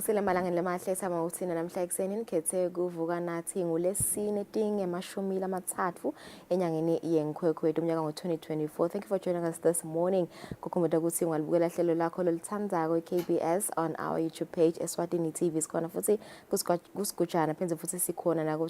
Kusile malangeni lemahle sama uthina namhla ekseni nikhethe kuvuka nathi ngolesine tinge emashumi amathathu enyangeni yenkhwekhwethu umnyaka ngo-2024. Thank you for joining us this morning. Kukhumbuta ukuthi ungalibukela hlelo lakho lolithandzako KBS on our YouTube page Eswatini TV sikhona futhi kusigujana phenze futhi sikhona na ku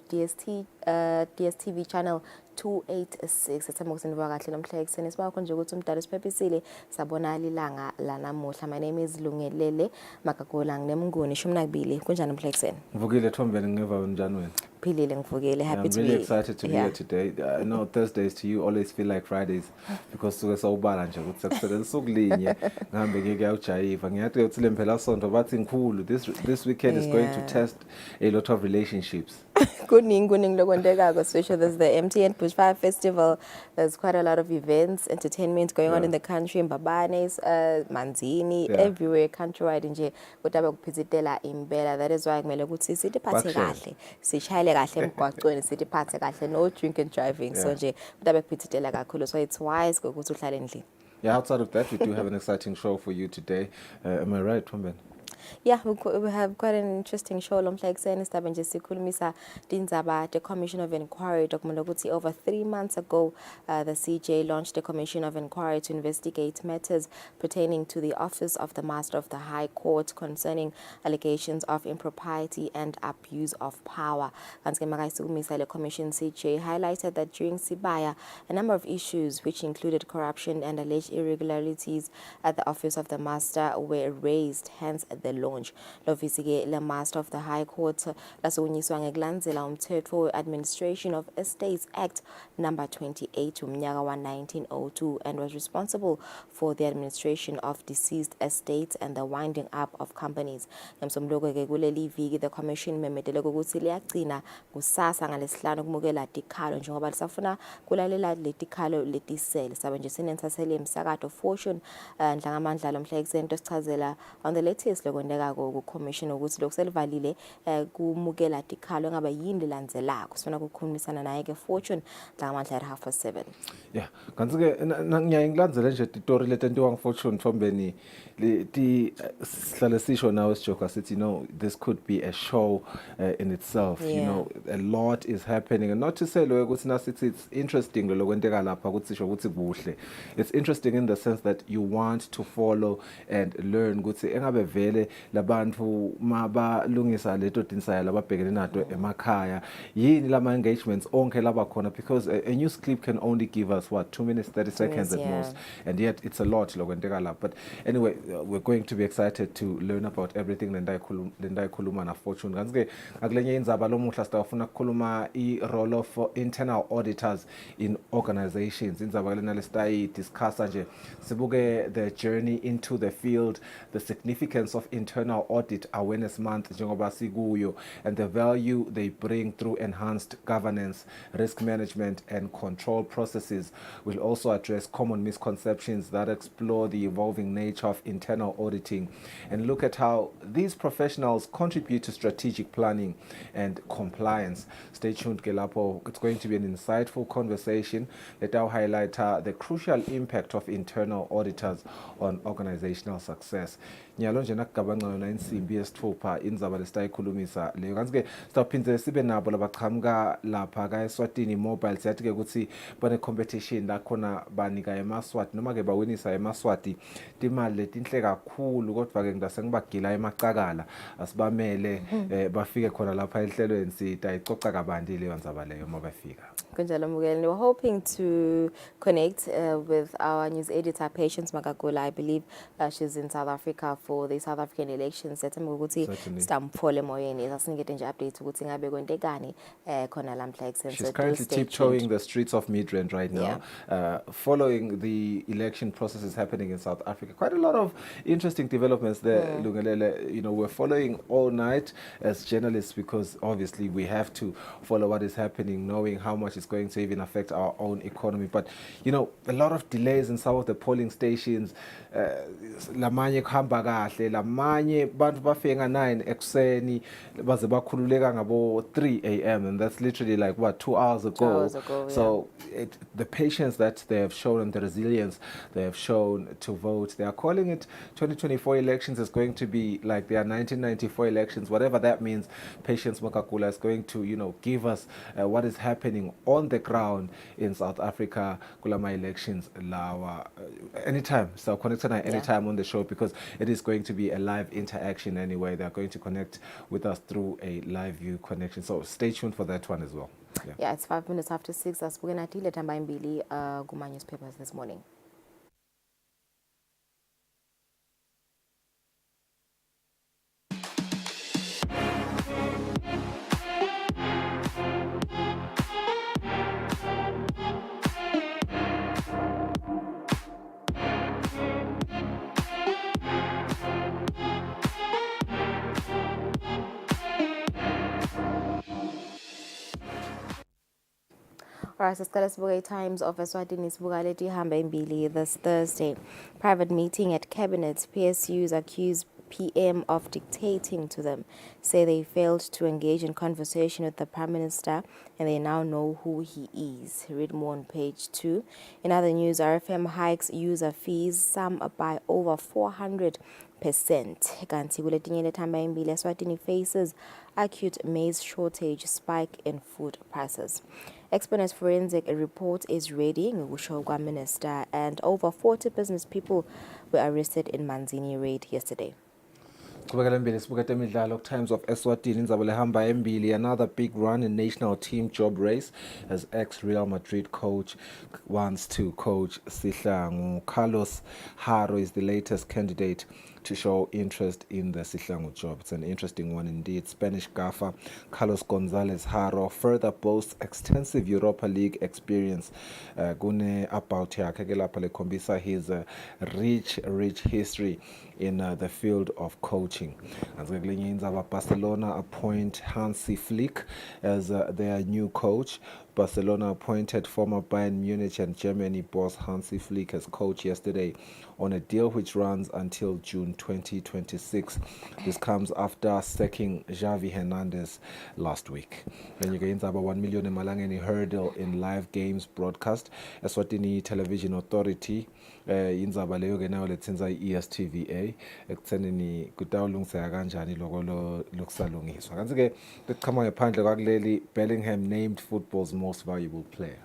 DSTV channel 286. Ethemba ukuthi nivuka kahle namhla ekseni sibakho nje ukuthi umdala siphepisile sabona lilanga lanamuhla. My name is Lungelele Makagolang nemnguni shumnakubili kunjani namhla ekseni? Ngivukile Thombeni ngeva njani wena? Philile ngivukile, happy to be. I'm really excited to be here today. I know Thursdays to you always feel like Fridays because suke sawubala nje ukuthi sekusele sukulinye ngihambe ngeke uyawujayiva ngiyathi uthi lempela sonto bathi ngikhulu this weekend is going to test a lot of relationships. Kuningi lokwendekako, especially there's the MTN Bushfire Festival. There's quite a lot of events, entertainment going on in the country, Mbabanes, Manzini, everywhere countrywide nje kutaba kuphizitela impela. That is why kumele ukuthi sitiphathe kahle, sishayele kahle emgwaqweni, sitiphathe kahle, no drink and driving. So nje kutaba kuphizitela kakhulu, so it's wise ukuthi uhlale endlini. Yeah, outside of that we do have an exciting show for you today. Am I right, Thombeni? Yeah, we have quite an interesting show. Lomhla ekseni sitaba nje sikhulumisa tindzaba the Commission of Inquiry. Dokumento ukuthi over 3 months ago, the CJ launched a Commission of Inquiry to investigate matters pertaining to the office of the Master of the High Court concerning allegations of impropriety and abuse of power. The Commission CJ highlighted that during Sibaya, a number of issues which included corruption and alleged irregularities at the office of the Master were raised, hence the launch. Lovisi le Master of the High Court lasukunyiswa ngekulandzela umthetho we-Administration of Estates Act number 28 umnyaka wa 1902 and was responsible for the administration of deceased estates and the winding up of companies. Ngemsombuluko-ke kuleli viki the commission memetele ukuthi liyagcina kusasa ngalesihlanu kumukela tikhalo njengoba lisafuna kulalela letikhalo letisele sabe nje sinentsasele emsakato Fortune ndlangamandla lomhla ekseni sichazela on the latest kwendekako ku-commission ukuthi lokhu selivalile kumukela tikhalo ngaba yini lilandzelako sifuna ukukhulumisana naye ke Fortune ngamandla at 7:30. Yeah, kanti ke ngiyaye ngilandzele nje itori letentiwa ngeFortune Thombeni ti sihlale sisho nawe sijoka sithi this could be a show in itself. You know, a lot is happening and not to say lo ukuthi nasithi it's interesting lo kwenteka lapha ukuthi sisho ukuthi kuhle. It's interesting in the sense that you want to follow and learn ukuthi engabe vele labantu mabalungisa leto tinsaya lababhekene nato emakhaya yini lama engagements onke laba khona because a news clip can only give us what 2 minutes 30 seconds at most, and yet it's a lot lokwenteka lapha. But anyway, we're going to be excited to learn about everything lendayi khuluma na Fortune. Kanti ke akulenye indzaba lomuhla sitawufuna ukukhuluma i-role of internal auditors in organizations. Indzaba lena lesitayi discussa nje sibuke the journey into the field, the significance of internal audit awareness month njengoba sikuyo, and the value they bring through enhanced governance, risk management and control processes. We'll also address common misconceptions that explore the evolving nature of internal auditing and look at how these professionals contribute to strategic planning and compliance. Stay tuned ke lapho. It's going to be an insightful conversation that will highlight the crucial impact of internal auditors on organizational success. Nyalo nje nakugabanga yona insimbi yesithupha indzaba lesitayikhulumisa leyo. Kanti ke sitawuphindze sibe nabo labaqhamuka lapha ka Eswatini mobile siyathi ke ukuthi bane competition la khona banika emaswati noma ke bawinisa emaswati timali letinhle kakhulu, kodwa ke ngidase ngibagila emacakala asibamele bafike khona lapha ehlelweni sitayicoca kabandi leyo ndzaba leyo mabafika. Kunjalo mukeli, we were hoping to connect with our news editor Patience Magagula. I believe she's in South Africa for the South African elections. Sethemba ukuthi stamphole moyeni sasinike nje update ukuthi ngabe kwentekani khona lamhla ekseni. She's currently tiptoeing the streets of Midrand right now, following the election processes happening in South Africa. Quite a lot of interesting developments there, Lungelele. You know, we're following all night as journalists because obviously we have to follow what is happening, knowing how much it's going to even affect our own economy. But, you know, a lot of delays in some of the polling stations. Lamanye kuhamba kahle, lamanye abanye bantu bafike nga-9 ekuseni baze bakhululeka ngabo 3 a.m. and that's literally like what 2 hours ago. 2 hours ago, So the patience that they have shown and the resilience they have shown to vote, they are calling it 2024 elections is going to be like their 1994 elections, whatever that means. Patience Makakula is going to, give us what is happening on the ground in South Africa. Kulama elections, lawa, anytime. So connect tonight, anytime on the show, because it is going to be a live interaction anyway. They're going to connect with us through a live view connection. So stay tuned for that one as well. Yeah, it's 5 minutes after 6. Asibukena atile tamba imbili kuma newspapers this morning. Alright, siqale sibuke Times of Eswatini sibuka leti ihamba imbili this Thursday. Private meeting at cabinet. PSUs accuse PM of dictating to them, say they failed to engage in conversation with the Prime Minister and they now know who he is. Read more on page 2. In other news, RFM hikes user fees, some by over 400%. Kanti kuletinye lethamba imbili, Eswatini faces acute maize shortage, spike in food prices. Exponent forensic report is ready, ngokusho kwa-minister, and over 40 business people were arrested in Manzini raid yesterday. Times of Eswatini, another big run in national team job race as ex-Real Madrid coach wants to coach Sihlangu. Carlos Haro is the latest candidate to show interest in the Sihlangu job. It's an interesting one indeed. Spanish gaffer Carlos Gonzalez Haro further boasts extensive Europa League experience. Gune about his rich history in the field of coaching. As Barcelona appoint Hansi Flick as their new coach. Barcelona appointed former Bayern Munich and Germany boss Hansi Flick as coach yesterday on a deal which runs until June 2026. This comes after sacking Xavi Hernandez last week. Then you get about 1 million emalangeni hurdle in live games broadcast. Eswatini Television Authority indzaba leyo ke nayo letsenza i-ESTVA ekuthenini kutawulungiseka kanjani loko lokusalungiswa. Kanti ke bekuqhama ngaphandle kwakuleli Bellingham named football's most valuable player.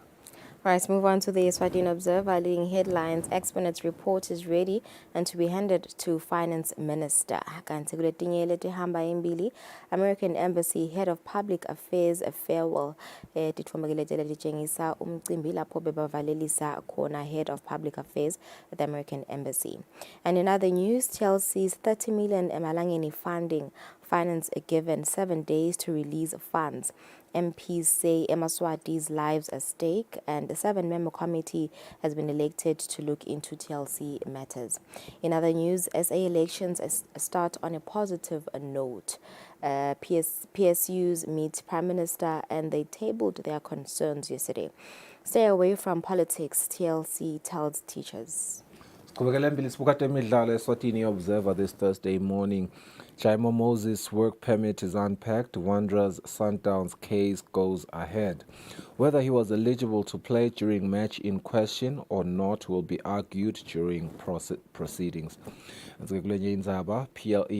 Right, let's move on to the Eswatini Observer. Leading headlines, Exponent's report is ready and to be handed to Finance Minister. Kanti kuletinye letihamba imbili, American Embassy Head of Public Affairs farewell. Titfomagilete litshengisa umcimbi lapho bebavalelisa khona Head of Public Affairs at the American Embassy. And in other news, Chelsea's 30 million emalangeni funding. Finance given 7 days to release funds. MPs say Eswatini's lives at stake, and a 7-member committee has been elected to look into TLC matters. In other news, SA elections start on a positive note. PSUs meet Prime Minister and they tabled their concerns yesterday. Stay away from politics, TLC tells teachers. Eswatini Observer this Thursday morning. Jaimo Moses' work permit is unpacked. Wanderers Sundowns case goes ahead. Whether he was eligible to play during match in question or not will be argued during proceedings. PLE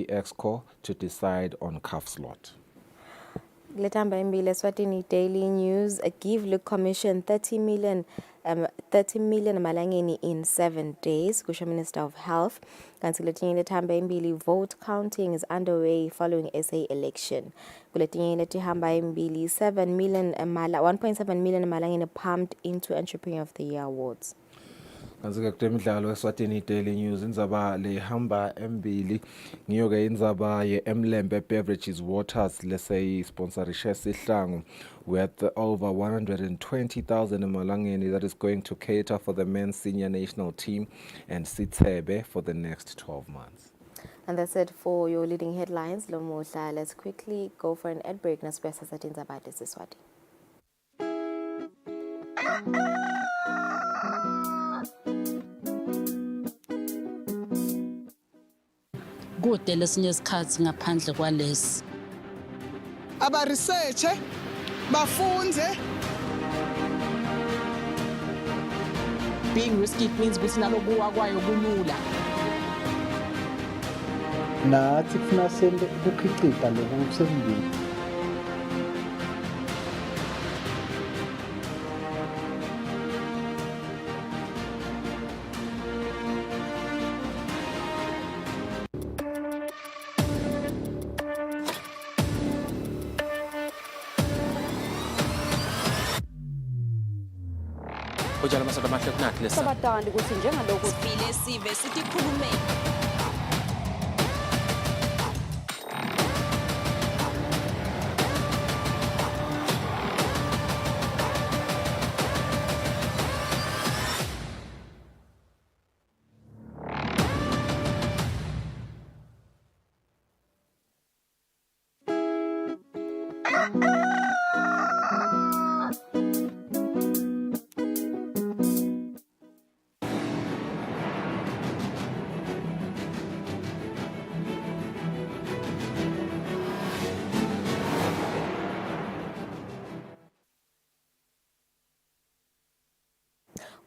Exco to decide on CAF slot. Letamba imbili, Eswatini Daily News, give Look Commission 30 million malangeni in 7 days. Kusho Minister of Health. Kanti kuletinye letamba imbili, vote counting is underway following SA election. Kuletinye letihamba imbili, 1.7 million malangeni pumped into Entrepreneur of the Year awards. Kanzi-ke kutemidlalo Eswatini Daily News indzaba lehamba embili ngiyo ke indzaba ye-Mlembe Beverages Waters leseyisponsorishe Sihlangu worth over 120,000 emalangeni that is going to cater for the men's senior national team and Sithebe for the next 12 months. And that's it for your leading headlines. Lomohla, let's quickly go for an ad break. Nasibesa satindzaba lesiswati. kude lesinye isikhathi ngaphandle kwalesi. Aba research bafunze. Being risky means ukuthi nalokuwa kwayo kulula. Nathi kufuna sente ukukhicita lokhu sekubili. Ujala masada mahle kunathi lesa. Sabatandi ukuthi njengalokho Sifile sive sithi khulumeni.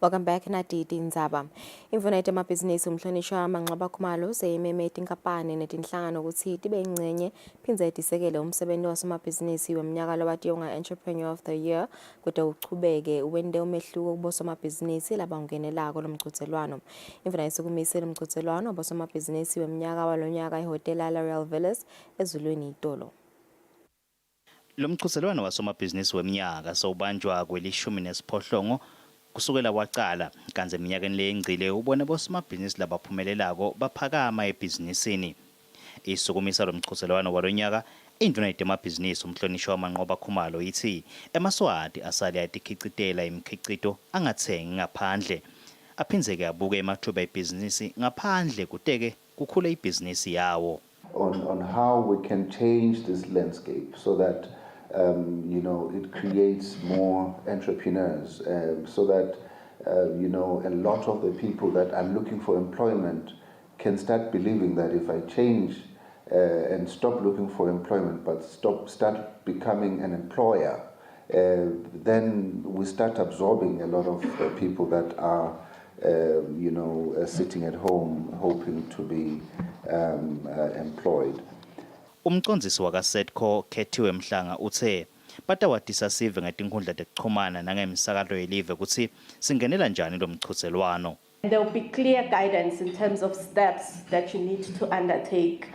Welcome back Nadidi Nzaba. Imfunete amabhizinisi umhlonishwa amanxaba khumalo seyimeme inkampani netinhlangano ukuthi tibe ingcenye phindze tisekele umsebenzi wasomabhizinisi weminyaka lobadiyonga Entrepreneur of the Year kude uchubeke uwende umehluko kubosomabhizinisi labangenelako lomqhudelwano. Imfunete isikumisela umqhudelwano bosomabhizinisi weminyaka walonyaka ehotel Royal Villas ezulwini itolo. Lo mqhudelwano wasomabhizinisi weminyaka sowubanjwa kwelishumi nesiphohlongo kusukela waqala kanze eminyakeni leyengcile ubona bosomabhizinisi labaphumelelako baphakama ebhizinisini. Isukumisa lo mqhudelwano walonyaka induna yemabhizinisi umhlonishwa wamanqoba khumalo ithi emaswati asale yatikhicitela imikhicito angathengi ngaphandle aphinzeke abuke emathuba ebhizinisi ngaphandle kuteke kukhule ibhizinisi yawo. On how we can change this landscape so that it creates more entrepreneurs, so that a lot of the people that are looking for employment can start believing that if I change and stop looking for employment but start becoming an employer, then we start absorbing a lot of people that are sitting at home hoping to be employed. Umcondzisi wakaSetco Kethiwe Mhlanga uthe batawatisa sive ngetinkundla tekuchumana nangemisakalo yelive ukuthi singenela njani lo mqhudelwano. There will be clear guidance in terms of steps that you need to undertake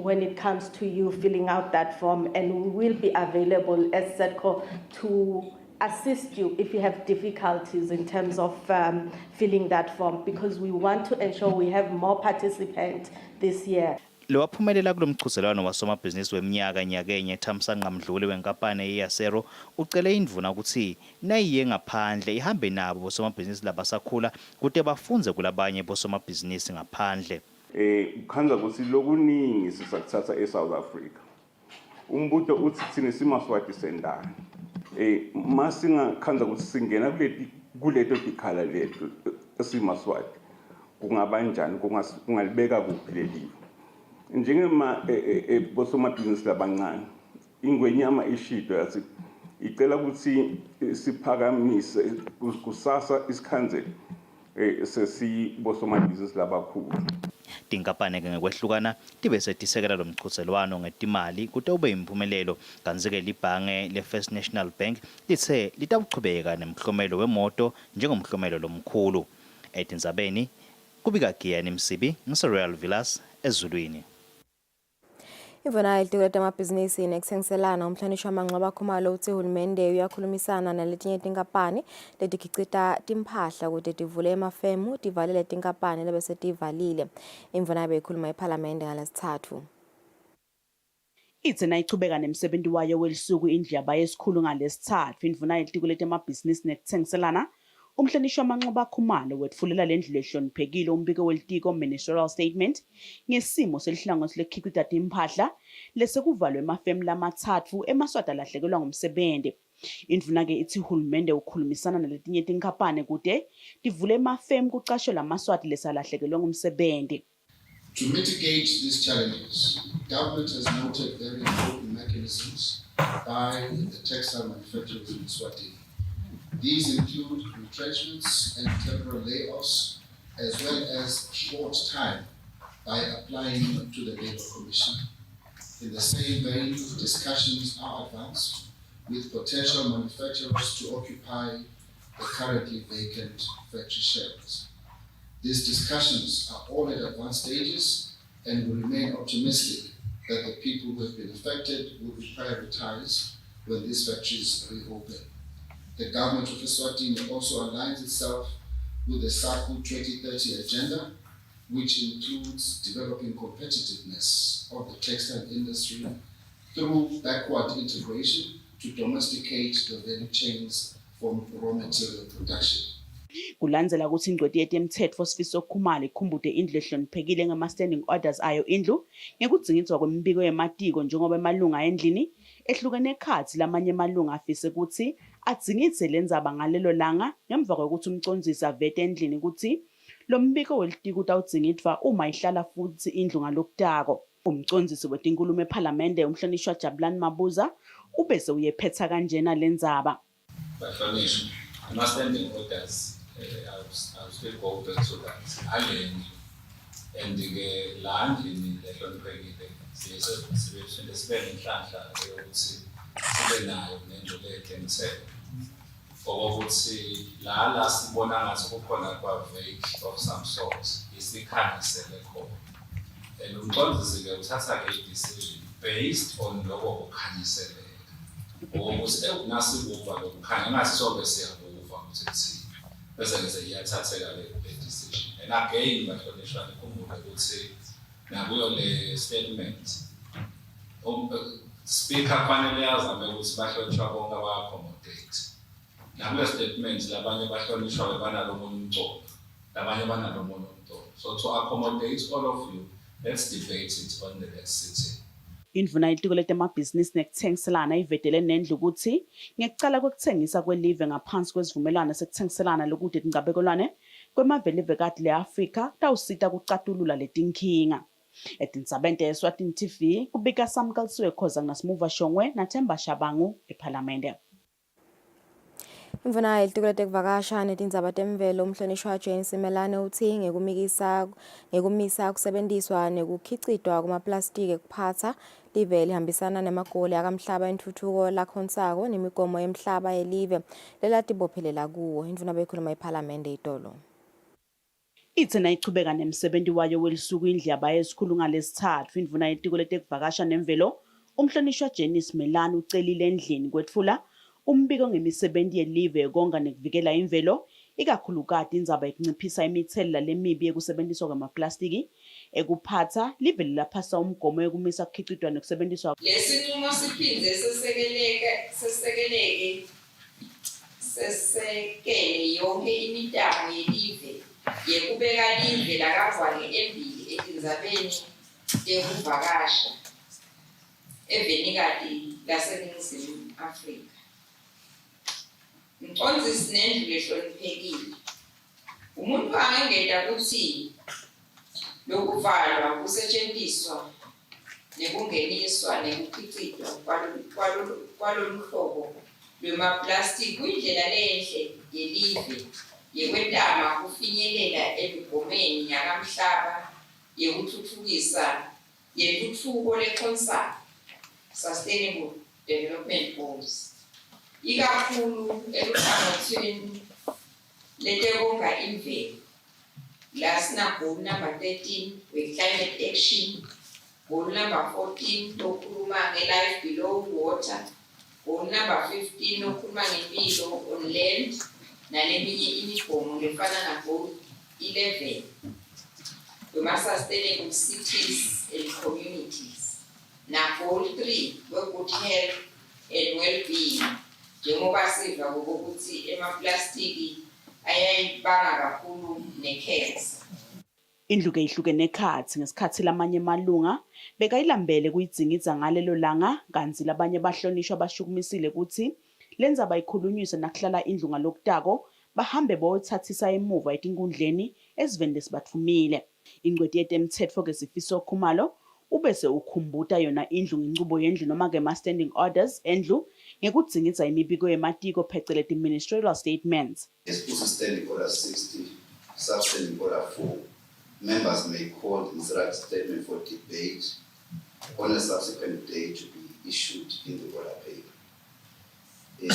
when it comes to you filling out that form, and we will be available as Setco to assist you if you have difficulties in terms of filling that form, because we want to ensure we have more participants this year. Lo waphumelela kulo mqhudelwano wasomabhizinisi weminyaka nyakenye Thamsanqa Mdluli wenkampani yeYasero ucele indvuna ukuthi nayiye ngaphandle ihambe nabo bosomabhizinisi labasakhula kude bafunze kulabanye bosomabhizinisi ngaphandle. Ukhanza ukuthi lokuningi sisakuthatha eSouth Africa. Umbuto uthi thina simaswati sendana. Masingakhanza ukuthi singena kuleto dikhala lethu esimaswati. Kungaba njani kungalibeka kuphi lelive. Njengema bosomabhizinisi labancane ingwenyama ishidwe yathi icela ukuthi siphakamise kusasa isikhanzeli sesibosomabhizinisi labakhulu. Tinkampani ngekwehlukana tibe setisekela lo mqhudelwano ngetimali kude ube imphumelelo kanzike libhange leFirst National Bank lithe litawuchubeka nemhlomelo wemoto njengomhlomelo lomkhulu. Etinzabeni kubika Giyani Msibi ngise-Royal Villas ezulwini. Imvuna ilitiko amabhizinisi nekuthengiselana umhlonishwa amanxaba khumalo uthi uhulumende uyakhulumisana naletinye tinkampani letikhicita timphahla kude tivule emafemu tivalele tinkampani lebese tivalile. Imvuna beyikhuluma eParliament ngalesithathu. Ithi nayichubeka nemsebenzi wayo welisuku indlaba yesikhulu ngalesithathu imvuna ilitiko amabhizinisi nekuthengiselana umhlonishwa amanxaba khumalo wetfulela lendlu ehloniphekile umbiko welitiko ministerial statement ngesimo selihlangothi lekhicita timphahla lesekuvalwe emafemu lamathathu emaswati alahlekelwa ngumsebenzi. Indvuna ke ithi uhulumende ukhulumisana naletinye tinkampani kude tivule emafemu kucashwe lamaswati lesalahlekelwa ngumsebenzi. To mitigate these challenges, government has noted very important mechanisms by the textile manufacturers in Eswatini. These include retrenchments and temporary layoffs, as well as short time by applying to the Labour Commission. In the same vein, discussions are advanced with potential manufacturers to occupy the currently vacant factory shells. These discussions are all at advanced stages and we remain optimistic that the people who have been affected will be prioritized when these factories reopen. The government of Eswatini also aligns itself with the SACU 2030 agenda, which includes developing competitiveness of the textile industry through backward integration to domesticate the value chains from raw material production. Kulandzela ukuthi ingcweti yetemthetho Sifiso Khumalo ikhumbude indlu ehloniphekile ngama-standing orders ayo indlu ngekudzingidwa kwemibiko yematiko njengoba emalunga endlini ehlukene ekhatsi lamanye emalunga afise ukuthi adzingidze lendzaba ngalelo langa ngemva kokuthi umcondzisi avete endlini ukuthi lo mbiko welitiko utawudzingidwa uma ihlala futhi indlu ngalokutako. Umcondzisi wetinkulumo ePhalamende umhlonishwa Jabulani Mabuza ubese uyephetha kanjena lendzaba. Bahlonishwa, ama-standing orders I'll still go back to that. And the land in the Lonpegide, sibe nenhlanhla yokuthi sibe nayo nento leqiniseyo ukuthi la sibona ngathi kukhona kwa-vague of some sort isikhanyisele khona. And umcondzisi-ke uthatha-ke i-decision based on lokho kukhanyiseleka ukuthi nasikuva lokukhanya ngathi sobe siyakuva ukuthi kuthini bese ngeze iyathatheka le decision. And again bahlonishwa nikhumbule ukuthi nakuyo le statement speaker kufanele azame ukuthi bahlonishwa bonke aba-accommodate. Nakuyo statement labanye bahlonishwa banalomunye umculo, labanye banalomunye umculo. So to accommodate all of you, let's debate it on the next sitting. Indvuna yetiko letemabhizinisi nekutsengiselana ivetele nendlu ukuthi ngekucala kwekutsengisa kwelive ngaphansi kwesivumelwano sekutsengiselana lokude tingcabekelwane kwemavelive kati le-Afrika tawusita kucatulula letinkinga. Etintsabente Eswatini TV kubika Samkalisiwe Khoza ngasimuva Shongwe naThemba Shabangu ePhalamende. Imvuna yelitiko letekuvakasha netindzaba temvelo umhlonishwa Jane Simelane uthi ngekumisa kusebenziswa nekukhicitwa kumaplastiki ekuphatha live lihambisana nemagoli akamhlaba entuthuko lakhonsako nemigomo yemhlaba yelive lelatibophelela kuwo. Imvuna bekhuluma ePhalamende itolo. Ithena ichubeka nemsebenzi wayo welisuku indlaba yesikhulu ngalesithathu. Imvuna yetiko letekuvakasha nemvelo umhlonishwa Jane Simelane ucelile endlini kwetfula umbiko ngemisebenzi yelive ekonga nekuvikela imvelo ikakhulukati indzaba ekunciphisa imithelela lemibi yekusebenziswa kwamaplastiki ekuphatha live lilaphasa umgomo yokumisa kukhicitwa nekusebenziswa. Lesinqumo siphindze sesekele yonke imitamo yelive yekubeka live lakavwane embili etindzabeni tekuvakasha evenikati laseNingizimu Afrika. Umcondzisi nendlu lehloniphekile umuntu angengeta ukuthi lokuvalwa kusetshenziswa nekungeniswa nekukhicitwa kwaloluhlobo lwemaplastiki kuyindlela lenhle yelive yekwetama kufinyelela emigomeni yakamhlaba yekutfutfukisa yentuthuko lekhonsako Sustainable Development Goals. Ikakhulu eluhlangothweni letekonga imvelo. Lasina goal number 13 with climate action, goal number 14 lokhuluma nge-life below water, goal number 15 lokhuluma ngempilo on land naleminye imigomo lefana na goal 11 wema-sustainable cities and communities na goal 3 we-good health and well-being. Njengoba siva ukuthi emaplastiki ayayibanga kakhulu ne-cancer. Indlu ihlukene ekhatsi ngesikhathi lamanye emalunga bekayilambele kuyidzingidza ngalelo langa kanzi labanye bahlonishwa bashukumisile ukuthi lendzaba ikhulunyiswe nakuhlala indlu ngalokutako bahambe boyithathisa emuva etinkundleni eziveni lesibathumile. Ingcweti yetemthetho ke Sifiso Khumalo ubese ukhumbuta yona indlu ngenqubo yendlu noma ke ma-standing orders endlu ngekudzingidza imibiko yematiko pheceleti ministerial statements. Standing order 60, substanding order 4. Members may call the instruct statement for debate on a subsequent day to be issued in the order paper. The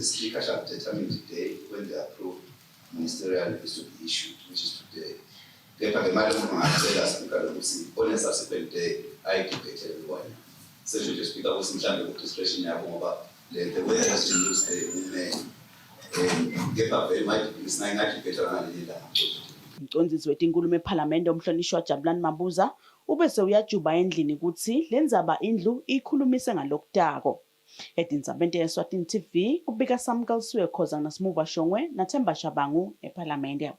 speaker shall determine the day when the approved ministerial is to be issued, which is today. On a subsequent day, I debate everyone. So the speaker was in charge of discretion the way I was to use the Umcondzisi wetinkhulumo ePhalamende umhlonishwa Jabulani Mabuza ubese uyajuba endlini ukuthi lenzaba indlu ikhulumise ngalokutako. Etindzabeni yeSwatini TV ubika Samkalsiwe Khoza naSmuva Shongwe naThemba Shabangu ePhalamende.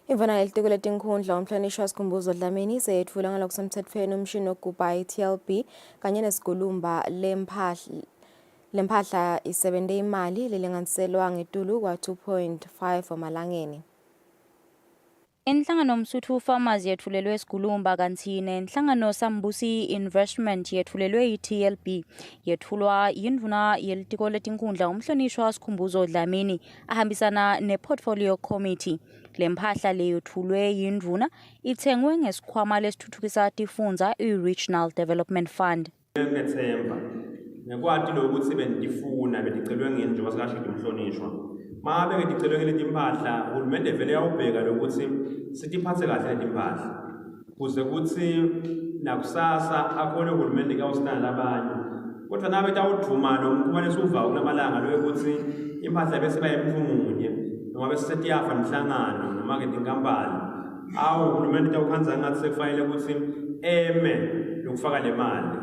Imvana elitiko letinkhundla umhlonishwa Sikhumbuzo Dlamini seyetfula ngalokusemtsetfweni umshini wokugubha i-TLB kanye nesigulumba lempahla isebente imali lilinganiselwa ngetulu kwa 2.5 emalangeni. Inhlangano Msuthu Farmers yethulelwe esigulumba kanti nenhlangano Sambusi Investment yethulelwe i-TLB yethulwa yindvuna yelitiko letinkhundla umhlonishwa Sikhumbuzo Dlamini ahambisana ne-portfolio committee. Lempahla leyethulwe yindvuna ithengwe ngesikhwama lesithuthukisa tifundza i-Regional Development Fund. Ngethemba nekwati lokuthi bentifuna beticelwe ngenjengoba sikashilo umhlonishwa mabe ngeticelwe ngale timpahla uhulumende vele yawubheka lokuthi sitiphathe kahle leti timpahla kuze kuthi nakusasa akhona uhulumende kawusitana labanye kodwa nabe tawuduma nomkhumane suva kulamalanga lokuthi impahla bese bayemphungunye noma bese setiyafa nemhlangano noma ke tinkampani uhulumende tawukhanza ngathi sekufanele ukuthi eme lokufaka le mali.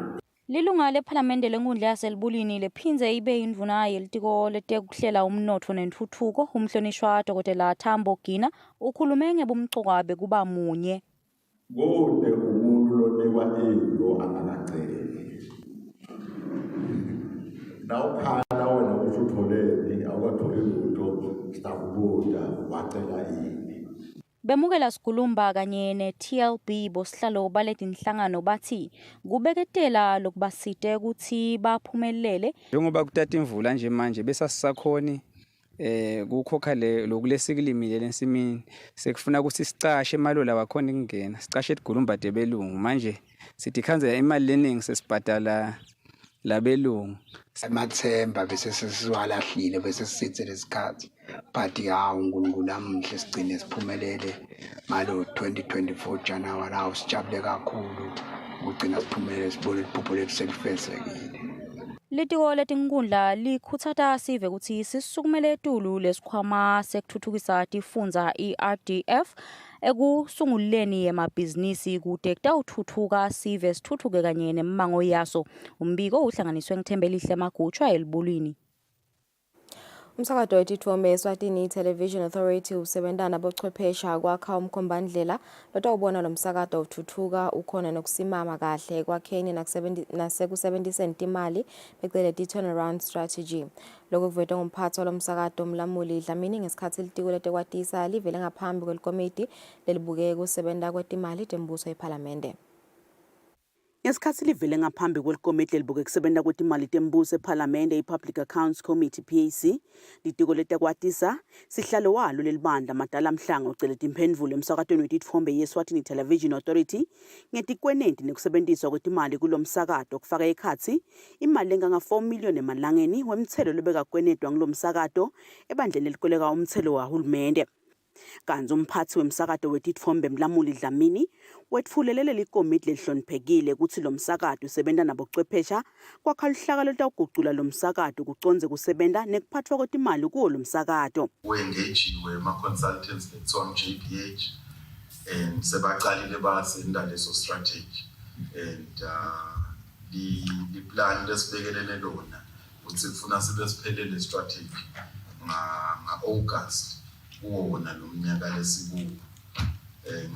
Lilunga lePhalamende lenkundla yaselibulini lephindze ibe yindvuna yelitiko letekuhlela umnotfo nentfutfuko umhlonishwa Dr. Thambo Gina ukhulume ngebumcoka bekuba munye. Kodwa umuntu lonikwa indlu angakaceli. Nawukhala wena ukuthi utholeni awukatholi lutho sitakubuza wacela ini. Bemukela Sigulumba kanye ne-TLB bosihlalo baletinhlangano bathi kubeketela lokubasite ukuthi baphumelele. Njengoba kutata imvula nje manje bese sisakhoni kukhokha lokulesikilimile lensimini sekufuna ukuthi sicashe imalola wakhona ingena sicashe eGulumba debelungu manje sithi khanze imali leningi sesibhadala labelungu amathemba bese sesiwalahlile bese sithi lesikhathi but uNkulunkulu namuhle sigcine siphumelele ngalo 2024 January awu sijabule kakhulu ugcina siphumelele sibone iphupho lethu selifezekile. Litiko letinkhundla likhutsata sive ukuthi sisukumele etulu lesikhwama sekuthuthukisa tifundza i-RDF ekusunguleni yemabhizinisi kute kutawuthuthuka sive sithuthuke kanye nemmango yaso. Umbiko uhlanganiswe ngithembelihle Magutshwa elibulini. Umsakato wetitfombe Eswatini Television Authority usebenta nabochwephesha kwakha umkhombandlela lotawubona lo msakato uthuthuka ukhona nokusimama kahle kwakheni nasekusebenziseni timali pheceleti turnaround strategy. Lokho kuvetwa ngumphathi walomsakato Mlamuli Dlamini ngesikhathi litiko letekwatisa livele ngaphambi kwelikomiti lelibuke kusebenta kwetimali tembuso ePhalamende. Ngesikhathi livele ngaphambi kwelikomiti lelibuke kusebenta kwetimali tembuso ePhalamende iPublic Accounts Committee PAC litiko letekwatisa sihlalo walo lelibandla Madala Mhlanga uceleta imphendvulo emsakatweni wetitfombe yeSwatini Television Authority ngetikwenenti nekusebenziswa kwetimali kulomsakato kufaka ekhatsi imali enganga 4 million emalangeni wemthelo lobeka kwenetwa ngilomsakato ebandleni elikoleka umthelo wahulumende. Kanzi umphathi wemsakato wetitfombe Mlamuli Dlamini wetfulelele likomiti lelihloniphekile ukuthi lo msakato usebenta nabochwephesha kwakha luhlaka lotawugucula lo msakato kuconze kusebenta nekuphathwa kwetimali kuwo lo msakato. Engagejiwe ama-consultants lekuthiwa JPH and sebaqalile basenda leso strategy and li-plan lesibekelele lona ukuthi kufuna sibe siphelele strategy nga-August kuwona lo mnyaka lesikuwo.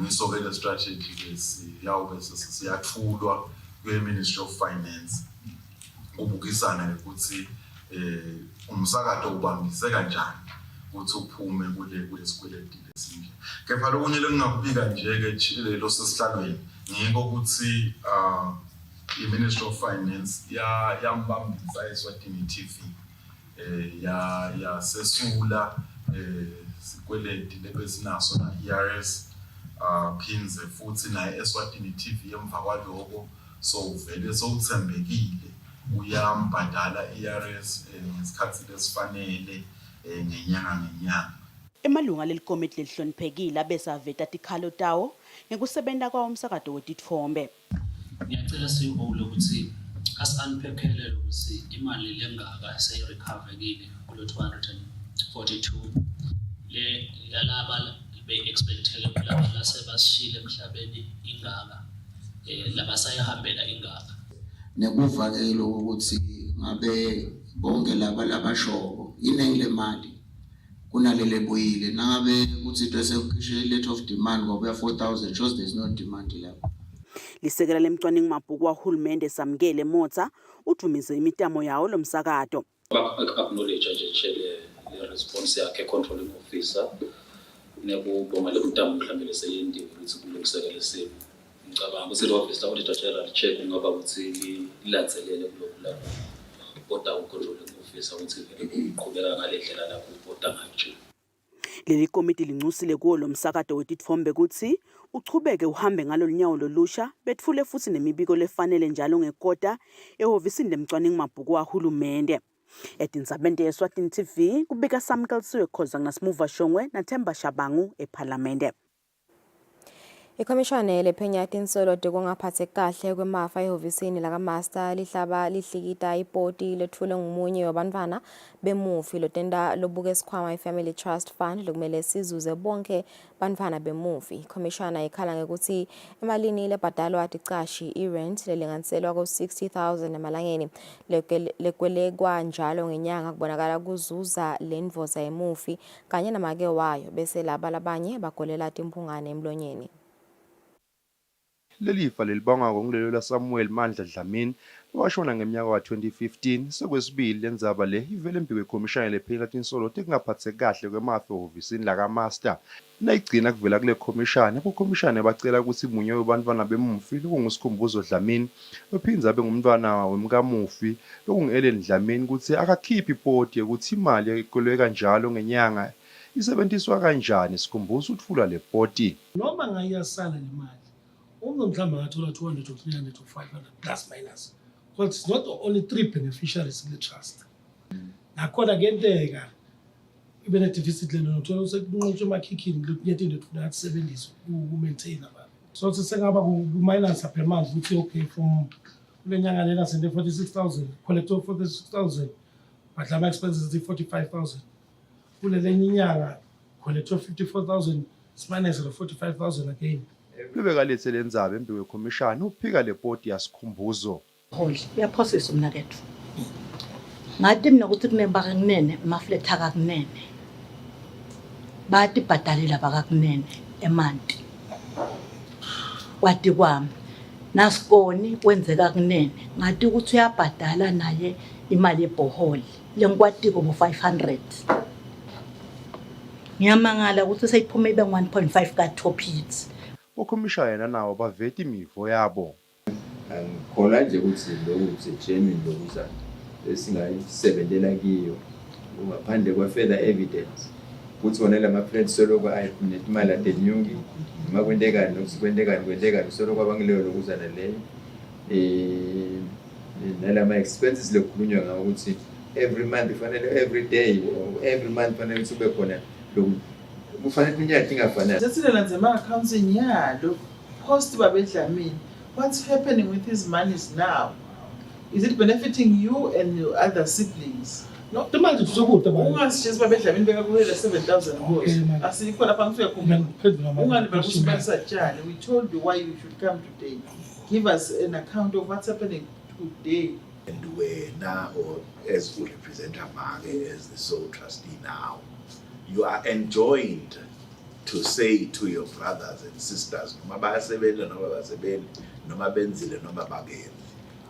Ngiso-ke le strategy lesiyawube siyathulwa kwe-Ministry of Finance ubukisana ukuthi umsakato ubambise kanjani ukuthi uphume kule sikweleti lesinye. Kepha lokunye lengingakubika nje-ke lelo sesihlalweni ngiko ukuthi i-Ministry of Finance yambambisa Eswatini TV yasesula sikweleti lebesinaso na ERS phinze futhi naye Eswatini TV emva kwaloko so vele sowuthembekile uyambhadala ERS ngesikhathi lesifanele ngenyanga. Emalunga lelikomiti lelihloniphekile abesaveta tikhalo tawo ngekusebenta kwawo umsakazo wetitfombe. Ngiyacela sihole ukuthi asi-unpack-ele ukuthi imali lengaka seyirecoverkile kulo 242 le yalaba be-expectele kulaba lasebasishile emhlabeni ingaka labasayihambela ingaka. Nekuvakele ukuthi ngabe bonke laba labashobo iningi lemali kunalele buyile nangabe ukuthi sekushe letter of demand ngoba 4,000 shows there's no demand lapho. Lisekela lemcwaningi mabhuku wahulumende samkele Motsa udumise imitamo yawo lomsakato. Acknowledge nje le response yakhe controlling officer nekubonga lemtamo mhlambe leseyendiwe ukuthi kulungisekele simo. Ngicabanga ukuthi lo officer auditor general check ngaba ukuthi ilandzelele kulokhu lapho kodwa ucontrolling officer ukuthi uqhubeka ngale ndlela lapho ubhoda ngayo. Leli komiti lincusile kuwo lomsakato wetitfombe ukuthi uchubeke uhambe ngalo linyawo lolusha betfule futhi nemibiko lefanele njalo ngekota ehhovisini lemcwaningi mabhuku wahulumende. Etindzabeni yeSwatini TV kubika Samkelsiwe Khoza naSmuva Shongwe naThemba Shabangu eParliamente. Ikhomishana lephenya tinsolo tekungaphatheki kahle kwemafa ehhovisini lakaMaster lihlaba lihlikita ipoti lethule ngumunye wabantwana bemufi lotenda lobuke sikhwama iFamily Trust Fund lokumele sizuze bonke bantwana bemufi. Ikhomishana ikhala ngekuthi emalini lebhadalwa ticashi irent lelinganiselwa ku-60,000 emalangeni lekwelekwa njalo ngenyanga kubonakala kuzuza lendvoza emufi kanye namake wayo bese laba labanye bagolela timphungane emlonyeni. Lelifa lelibonga ngomlilo laSamuel Mandla Dlamini owashona ngeminyaka wa-2015 sekwesibili lendzaba le ivele emphi kwekhomishana lephenya tinsolo tekungaphatheki kahle kwemafa ehhovisini lakaMaster nayigcina kuvela kule khomishana kukhomishana bacela ukuthi munye wabantwana bemufi lokungusikhumbuzo Dlamini ophindze abe ngumntwana wemkamufi lokungu-Ellen Dlamini ukuthi akakhiphi ipoti ukuthi imali ekolwe kanjalo ngenyanga isebenziswa kanjani sikhumbuzo uthula le poti noma ngayasala le mali mhlawumbe angathola 200 or 300 or 500 plus minus because it's not only 3 beneficiaries in the trust. Nakhona kuyenteka ibe ne-deficit lelo nothola sekunqotshwe emakhikhini letinye into efuna akusebenzise ukumaintain abantu. So sengaba ku-minus per month ukuthi okay from kule nyanga lena sende 46,000 collect 46,000 but lama expenses 45,000 kule lenye inyanga collect 54,000 minus 45,000 again. Libekaletse lendzaba emphi kwekhomishana uphika le poti yasikhumbuzo. Holi uyaphosisa umnakethu. Ngathi mina ukuthi kunembaka kunene mafletha kakunene. Bathi bhadalela bakakunene emanti. Wathi kwami nasikoni kwenzeka kunene ngathi ukuthi uyabhadala naye imali yeboholi lenkwati ko 500. Ngiyamangala ukuthi seyiphuma ibe 1.5 ka top hits. Ukhomishana nawo baveta imivo yabo. Ngikholwa nje ukuthi lokhu genuine lokuza esingayisebenzela kiyo ngaphandle kwa further evidence ukuthi wona lama friends soloko ayifuneta adenyungi noma kwendekani nokusikwendekani soloko abangileyo lokuzana leyo nalama expenses lekhulunywa ngawo ukuthi every month ifanele every day or every month fanele kube khona lokhu kufanele inyanga ingafana sesile nzema accounts nyalo cost babedlamini. What's happening with his monies now? Is it benefiting you and your other siblings? No, the money is good. Ungasitshela babedlamini bekakuhela 7,000 ngozi. Asikho lapha ngifika khona. Ungani bakusibasa tshani. We told you why you should come today. Give us an account of what's happening today. And where now, or as we represent Amage as the sole trustee now, you are enjoined to say to your brothers and sisters, noma bayasebenza noma basebenzi noma benzile noma bakenzi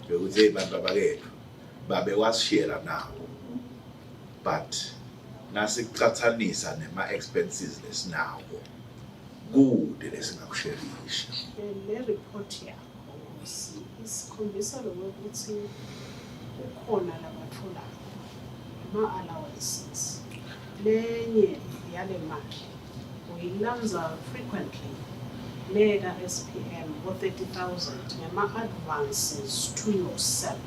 bekuthi abantu abakethu babe wasishare nawo but nasicathanisa nema expenses lesinawo kude lesingakusherisha. Le report yakho isikhombisa lokuthi kukhona labathola ama-allowances. Lenye yale mali uyilanza frequently leka SPM ngo-30,000 ngama-advances to yourself.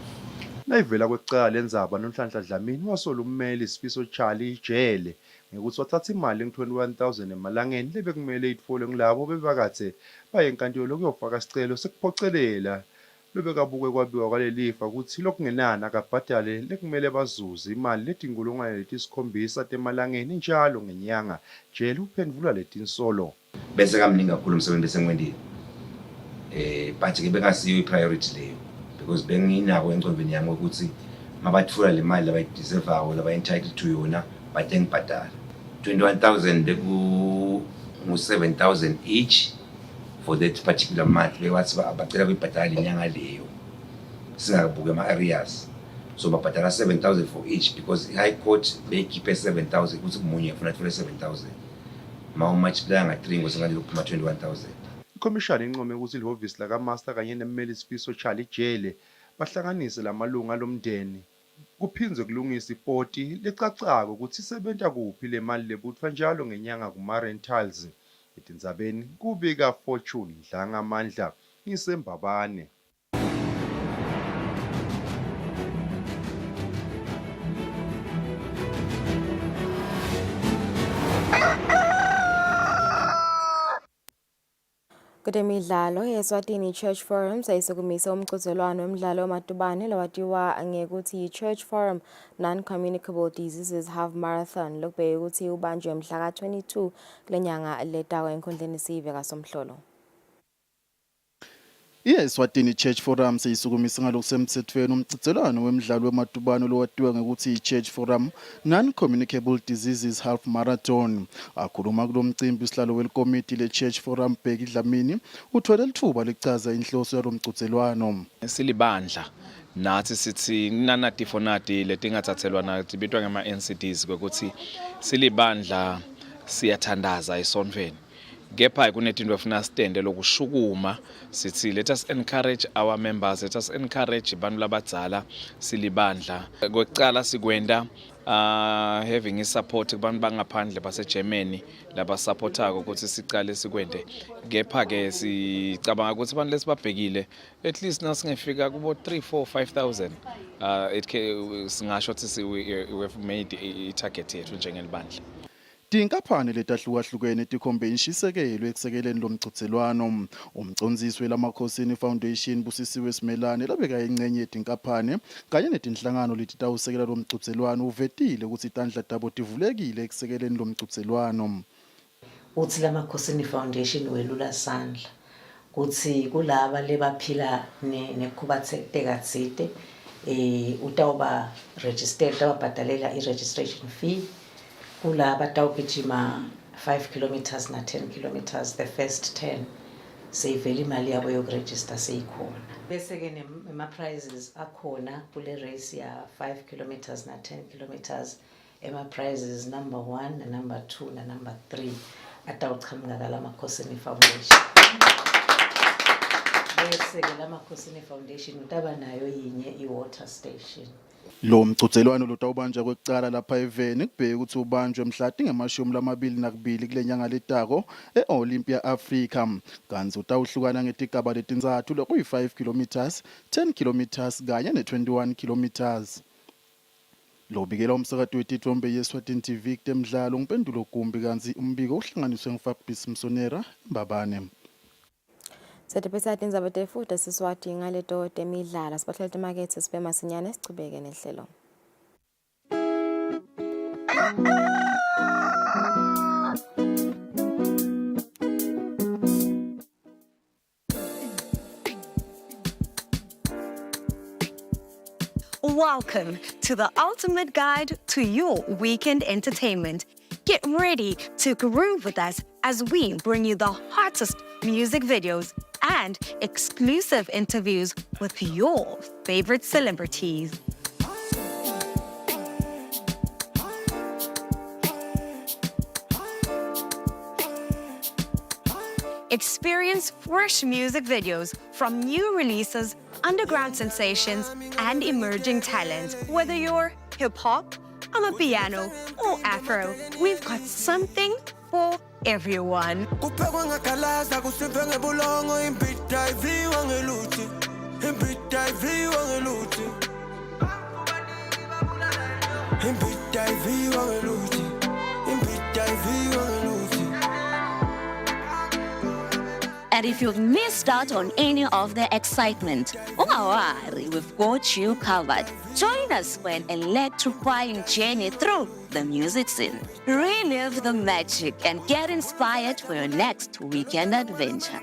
Nayivela kwekucala lenzaba noNhlanhla Dlamini wasola ummeli Sifiso Charlie ijele ngekuthi wathatha imali nge-21,000 emalangeni lebekumele itfolwe ngilabo bebakade baye enkantolo kuyofaka isicelo sekuphocelela lobekabukwe kwabiwa kwalelifa ukuthi lokungenani akabhadale lekumele bazuze imali letinkulungwane letisi-7 temalangeni njalo ngenyanga jele uphendvula letinsolo. Bese kamningi kakhulu umsebenzi bese ngiwendile. But ke bekasiyo i-priority leyo because benginako engcondweni yami ukuthi mabathula le mali labayideservayo laba entitled to yona batengibhadala. 21,000 beku 7,000 each for that particular month bewathi bacela kuyibhadala inyanga leyo singakabuke ama-areas so babhadala 7,000 for each because i-high court beyikhiphe 7,000 ukuthi kumunye ufuna athole 7,000 ma-multiply nga-3 ngosengathi kuphuma 21,000. Ikhomishana inqome ukuthi ilhovisi lakaMaster kanye nemmeli Sifiso Charlie ijele bahlanganise lamalunga lomndeni kuphindze kulungisa ipoti lecacako ukuthi isebenta kuphi le mali lebuthwa njalo ngenyanga kuma-rentals. Etindzabeni kubika Fortune Dlangamandla ngisembabane. Kudemidlalo Eswatini Church Forum sayisukumisa umqhudelwano wemidlalo wamadubane lawatiwa ngekuthi i-Church Forum Non-Communicable Diseases Half Marathon lokubheka ukuthi ubanjwe mhla ka-22 kulenyanga letawa enkundleni sive kaSomhlolo. I-Eswatini Church Forum seyisukumisa ngalokusemthethweni umqhudelwano wemidlalo wamadubane lowatiwa ngekuthi i-Church Forum Non-Communicable Diseases Half Marathon. Akhuluma kulo mcimbi isihlalo welkomiti le-Church Forum Bheki Dlamini uthwele lithuba lichaza inhloso yalo mqhudelwano. Silibandla nathi sithi nanatifonati letingathathelwa nathi bitwa ngama-NCDs ukuthi silibandla siyathandaza esonveni. Kepha kunetinto efuna stende lokushukuma sithi let us encourage our members, let us encourage abantu labadzala silibandla. Kwekucala sikwenda having support kubantu bangaphandle baseGermany labasupportako ukuthi sicale sikwende. Kepha ke sicabanga ukuthi abantu lesibabhekile at least nasingefika kubo 3-4-5,000 singasho ukuthi we have made i-target yethu njengelibandla. Tinkaphane letahlukahlukene tikhombe inshisekelo ekusekeleni lomqhudelwano. Umcondzisi welamakhosini Foundation Busisiwe Simelane labeka ingcenye yetinkaphane kanye netinhlangano letitawusekela lomqhudelwano uvetile ukuthi itandla tabo tivulekile ekusekeleni lomqhudelwano. Uthi lamakhosini Foundation welula sandla kuthi kulaba lebaphila nekhubatheka tsite utawuba registered tawabhadalela i-registration fee. Kulaba tawugijima 5 kilometers na 10 kilometers the first 10 seyivela imali yabo yokuregister seyikhona. Bese ke nema-prizes akhona kule race ya 5 kilometers na 10 kilometers ema-prizes number 1 na number 2 na number 3 atawuchamuka kalamakhosini Foundation. Bese ke lamakhosini Foundation utaba nayo yinye i-water station. Lo mqhudelwano lotawubanja kwekucala lapha eveni kubheka ukuthi ubanjwe mhla tingamashumi kule nyanga letako e-Olympia Africa. Kanti utawuhlukana ngetigaba letintsathu lokuyi-5 kilometers, 10 kilometers kanye ne-21 kilometers. Lo bikela umsakado wetithombe yeSwatini TV kutemidlalo ngimpendulo Gumbi kanti umbiko uhlanganiswe nguFabrice Msonera Mbabane. Setepesa tindzaba tefuta siswati ngaleto temidlalo sibahlele temakethe sibe masinyane sichubeke nehlelo. Welcome to the ultimate guide to your weekend entertainment. Get ready to groove with us as we bring you the hottest music videos and exclusive interviews with your favorite celebrities. Experience fresh music videos from new releases, underground sensations, and emerging talent. Whether you're hip-hop, amapiano, or Afro, we've got something for everyone. And if you've missed out on any of the excitement, don't worry, we've got you covered. Join us for an electrifying journey through the music scene. Relive the magic and get inspired for your next weekend adventure.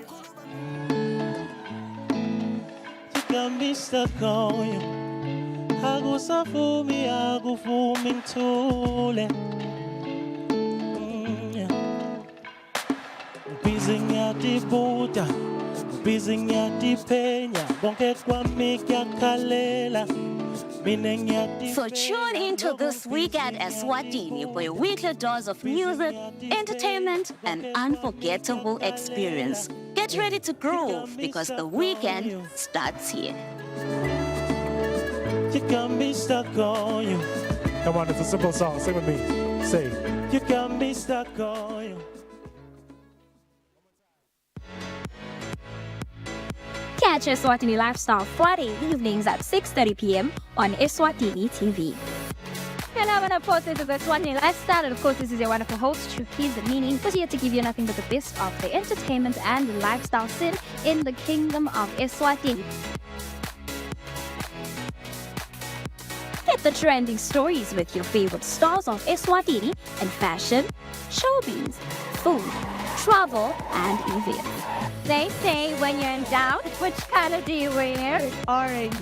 So tune into This Weekend Eswatini for a weekly dose of music, entertainment, and unforgettable experience. Get ready to groove because the weekend starts here. You got me stuck on you. Come on, it's a simple song. Sing with me. Say, you got me stuck on you. Catch Eswatini Lifestyle Friday evenings at 6:30 p.m. on Eswatini TV. Hello, and of course, this is Eswatini Lifestyle, and of course, this is your wonderful host, Chukiz Meaning, who's here to give you nothing but the best of the entertainment and lifestyle scene in the kingdom of Eswatini. Get the trending stories with your favorite stars of Eswatini in fashion, showbiz, food, travel, and events. They say when you're in doubt, which color do you wear? Orange.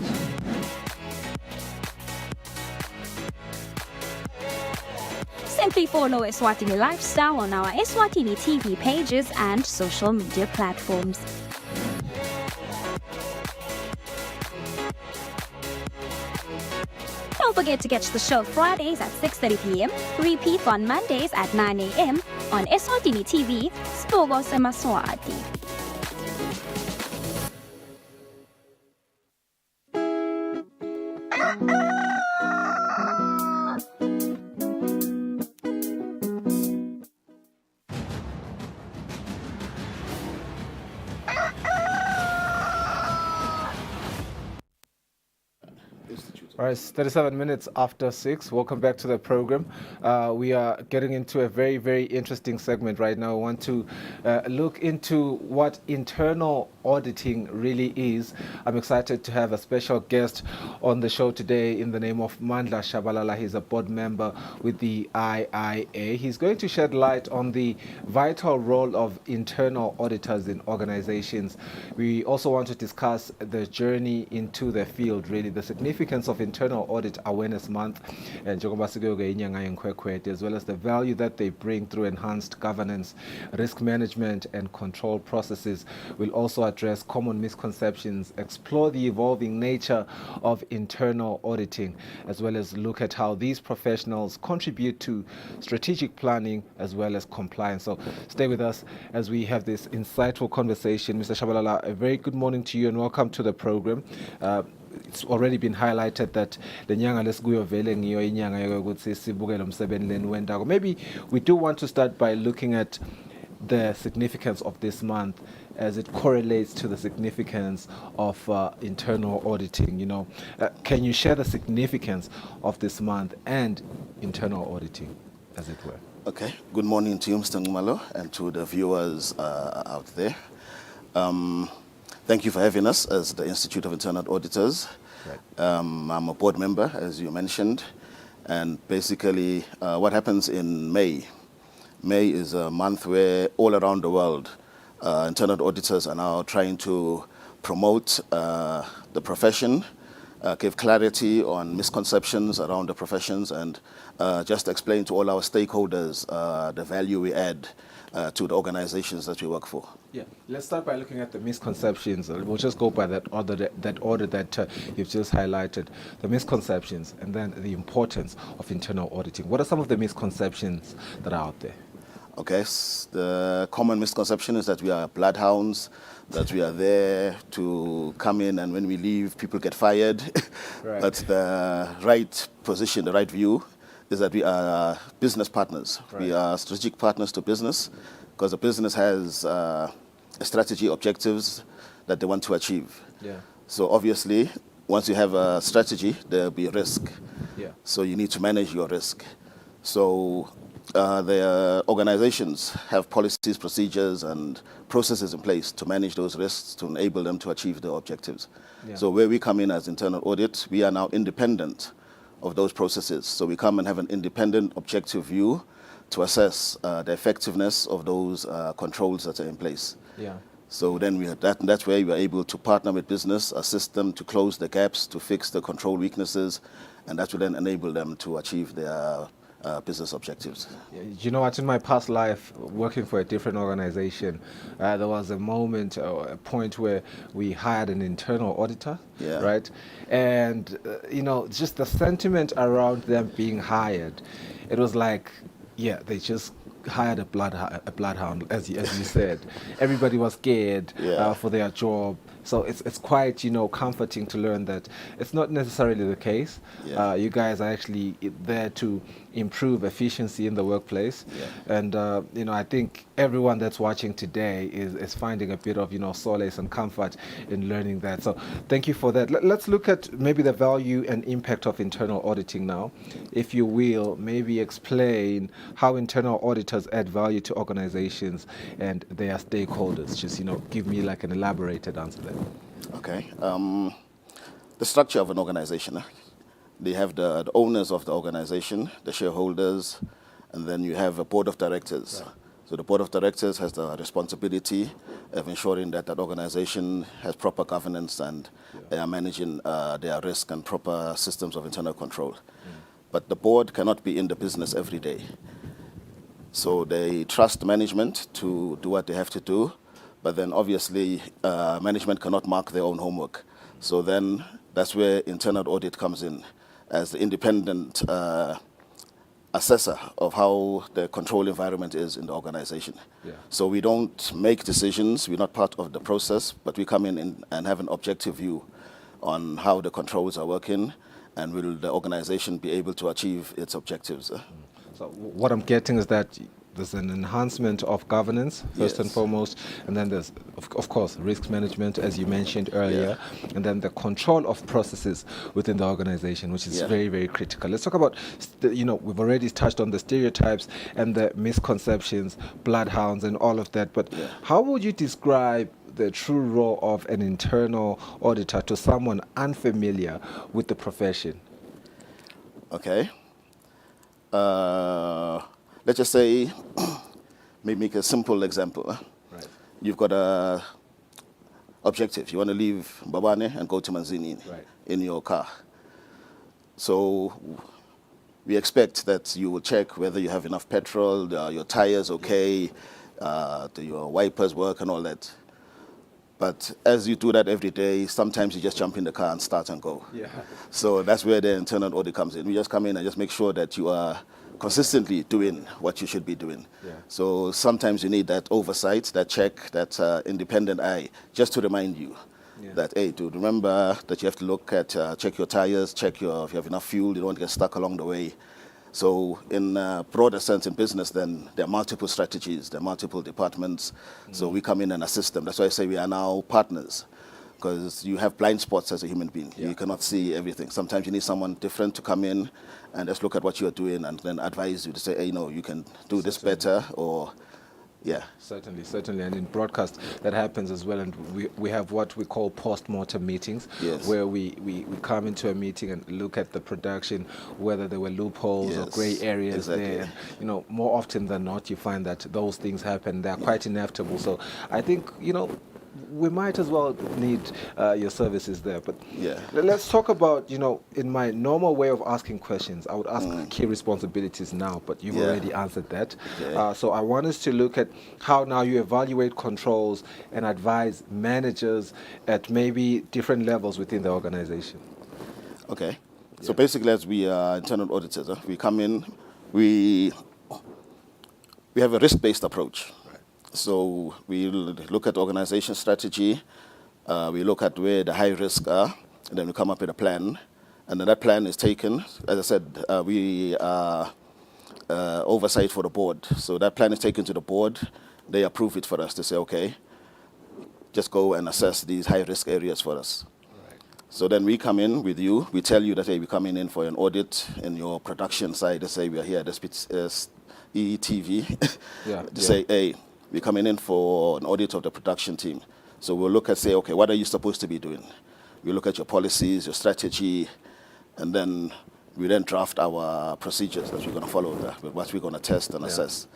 Simply follow Eswatini Lifestyle on our Eswatini TV pages and social media platforms. Don't forget to catch the show Fridays at 6:30 p.m., repeat on Mondays at 9 a.m. on Eswatini TV, Spogo Semaswati. All right, it's 37 minutes after 6. Welcome back to the program. We are getting into a very, very interesting segment right now. I want to look into what internal auditing really is. I'm excited to have a special guest on the show today in the name of Mandla Shabalala. He's a board member with the IIA. He's going to shed light on the vital role of internal auditors in organizations. We also want to discuss the journey into the field, really, the significance of Internal Audit Awareness Month, and as well as the value that they bring through enhanced governance, risk management, and control processes. We'll also address common misconceptions, explore the evolving nature of internal auditing, as well as look at how these professionals contribute to strategic planning as well as compliance. So stay with us as we have this insightful conversation. Mr. Shabalala, a very good morning to you and welcome to the program. It's already been highlighted that the nyanga lesikuyo vele ngiyo inyanga yokuthi sibukele umsebenzi leni wendako. Maybe we do want to start by looking at the significance of this month as it correlates to the significance of internal auditing. Can you share the significance of this month and internal auditing, as it were? Okay. Good morning to you, Mr. Ngumalo, and to the viewers out there. Thank you for having us as the Institute of Internal Auditors. Right. I'm a board member, as you mentioned, and basically what happens in May. May is a month where all around the world internal auditors are now trying to promote the profession, give clarity on misconceptions around the professions, and just explain to all our stakeholders the value we add to the organizations that we work for. Yeah, let's start by looking at the misconceptions. We'll just go by that order that you've just highlighted, the misconceptions, and then the importance of internal auditing. What are some of the misconceptions that are out there? Okay, the common misconception is that we are bloodhounds, that we are there to come in and when we leave, people get fired. Right. But the right position, the right view is that we are business partners. We are strategic partners to business because the business has a strategy, objectives that they want to achieve. Yeah. So obviously, once you have a strategy, there'll be risk. Yeah. So you need to manage your risk. So the organizations have policies, procedures, and processes in place to manage those risks to enable them to achieve their objectives. Yeah. So where we come in as internal audit, we are now independent of those processes. So we come and have an independent, objective view to assess the effectiveness of those controls that are in place. Yeah. So then that's where we are able to partner with business, assist them to close the gaps, to fix the control weaknesses, and that will then enable them to achieve their business objectives. You know what, in my past life, working for a different organization, there was a moment, or a point where we hired an internal auditor, Yeah. right? And, you know, just the sentiment around them being hired, it was like, yeah, they just hired a bloodhound, as you said. Everybody was scared for their job. So it's quite, you know, comforting to learn that it's not necessarily the case. Yeah. You guys are actually there to improve efficiency in the workplace. Yeah. And, you know, I think everyone that's watching today is finding a bit of, you know, solace and comfort in learning that. So thank you for that. Let's look at maybe the value and impact of internal auditing now. If you will, maybe explain how internal auditors add value to organizations and their stakeholders. Just, you know, give me like an elaborated answer there. Okay. The structure of an organization. They have the owners of the organization, the shareholders, and then you have a board of directors. Right. So the board of directors has the responsibility of ensuring that that organization has proper governance and they are managing their risk and proper systems of internal control. But the board cannot be in the business every day. So they trust management to do what they have to do, but then obviously management cannot mark their own homework. So then that's where internal audit comes in as the independent assessor of how the control environment is in the organization. Yeah. So we don't make decisions, we're not part of the process, but we come in and have an objective view on how the controls are working and will the organization be able to achieve its objectives. So what I'm getting is that there's an enhancement of governance, first and foremost, and then there's, of course, risk management, as you mentioned earlier, and then the control of processes within the organization, which is very, very critical. Let's talk about, you know, we've already touched on the stereotypes and the misconceptions, bloodhounds and all of that, but how would you describe the true role of an internal auditor to someone unfamiliar with the profession? Okay. Let's just say, maybe make a simple example. Right. You've got a objective. You want to leave Mbabane and go to Manzini in your car. So we expect that you will check whether you have enough petrol, your tires okay, your wipers work and all that. But as you do that every day, sometimes you just jump in the car and start and go. Yeah. So that's where the internal audit comes in. We just come in and just make sure that you are consistently doing what you should be doing. Yeah. So sometimes you need that oversight, that check, that independent eye, just to remind you that, hey, to remember that you have to look at, check your tires, check if you have enough fuel, you don't want to get stuck along the way. So in a broader sense in business, then there are multiple strategies, there are multiple departments. So we come in and assist them. That's why I say we are now partners, because you have blind spots as a human being. You cannot see everything. Sometimes you need someone different to come in and just look at what you're doing and then advise you to say, hey, no, you can do this better, or Certainly. And in broadcast, that happens as well. And we have what we call post-mortem meetings, where we come into a meeting and look at the production, whether there were loopholes or gray areas there. And, you know, more often than not, you find that those things happen. They're quite inevitable. So I think, you know, we might as well need your services there. But let's talk about, you know, in my normal way of asking questions, I would ask key responsibilities now, but you've already answered that. So I want us to look at how now you evaluate controls and advise managers at maybe different levels within the organization. Okay. So basically, as we are internal auditors, we come in, we we have a risk-based approach. So we look at organization strategy, we look at where the high risks are, and then we come up with a plan. And then that plan is taken, as I said, we are oversight for the board. So that plan is taken to the board. They approve it for us to say, okay, just go and assess these high-risk areas for us. So then we come in with you. We tell you that, hey, we're coming in for an audit in your production side. They say we are here at ETV. Say, hey, we're coming in for an audit of the production team. So we'll look and say, okay, what are you supposed to be doing? We look at your policies, your strategy, and then we then draft our procedures that we're going to follow, what we're going to test and assess.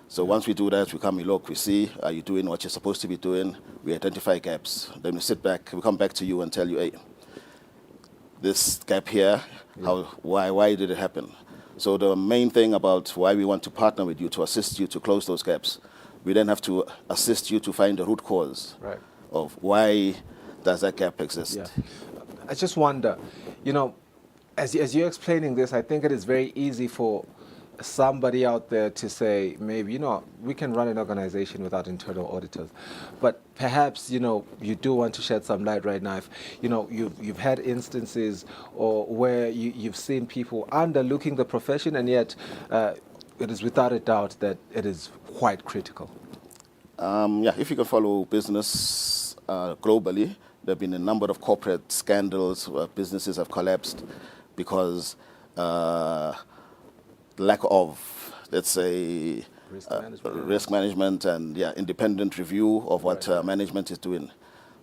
So once we do that, we come, we look, we see, are you doing what you're supposed to be doing? We identify gaps. Then we sit back, we come back to you and tell you, hey, this gap here, why did it happen? So the main thing about why we want to partner with you, to assist you to close those gaps, we then have to assist you to find the root cause of why does that gap exist. Yeah. I just wonder, you know, as you're explaining this, I think it is very easy for somebody out there to say, maybe, you know, we can run an organization without internal auditors. But perhaps, you know, you do want to shed some light right now. If, you know, you've had instances or where you've seen people underlooking the profession, and yet it is without a doubt that it is quite critical. Yeah, if you can follow business globally, there have been a number of corporate scandals where businesses have collapsed because lack of, let's say, risk management and independent review of what management is doing.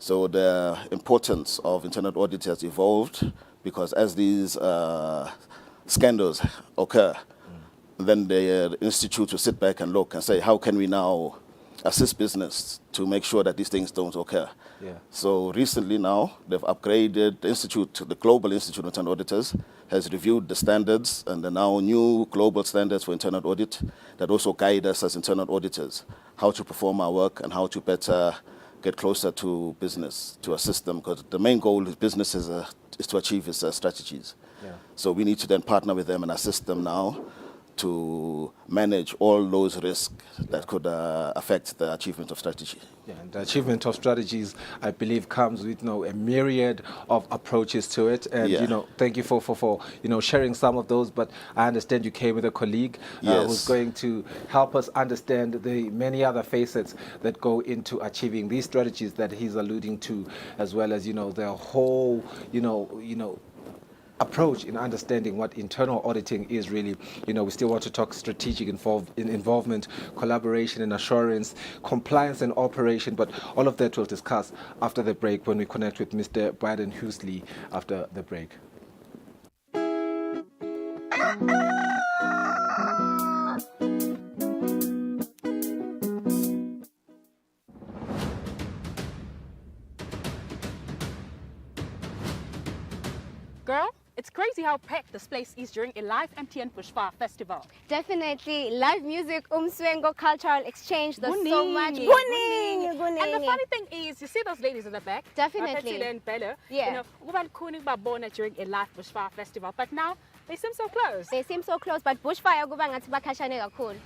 So the importance of internal audit has evolved because as these scandals occur, then the institute will sit back and look and say, how can we now assist business to make sure that these things don't occur? So recently now, they've upgraded the institute, the Global Institute of Internal Auditors has reviewed the standards, and there are now new global standards for internal audit that also guide us as internal auditors, how to perform our work and how to better get closer to business, to assist them, because the main goal of business is to achieve its strategies. So we need to then partner with them and assist them now to manage all those risks that could affect the achievement of strategy. Yeah, and the achievement of strategies, I believe, comes with, you know, a myriad of approaches to it. And you know, thank you for you know, sharing some of those. But I understand you came with a colleague who's going to help us understand the many other facets that go into achieving these strategies that he's alluding to, as well as, you know, the whole you know approach in understanding what internal auditing is really. You know, we still want to talk strategic involvement, collaboration and assurance, compliance and operation, but all of that we'll discuss after the break when we connect with Mr. Biden Husley after the break. Girl, it's crazy how packed this place is during a live MTN Bushfire festival. Definitely. Live music, umswengo, cultural exchange, there's so much. And the funny thing is, you see those ladies in the back? Definitely. Kusile and Bella. Yeah. You know, kubalkhuni babona during a live Bushfire festival, but now they seem so close. They seem so close, but Bushfire kuba ngathi bakhashane kakhulu.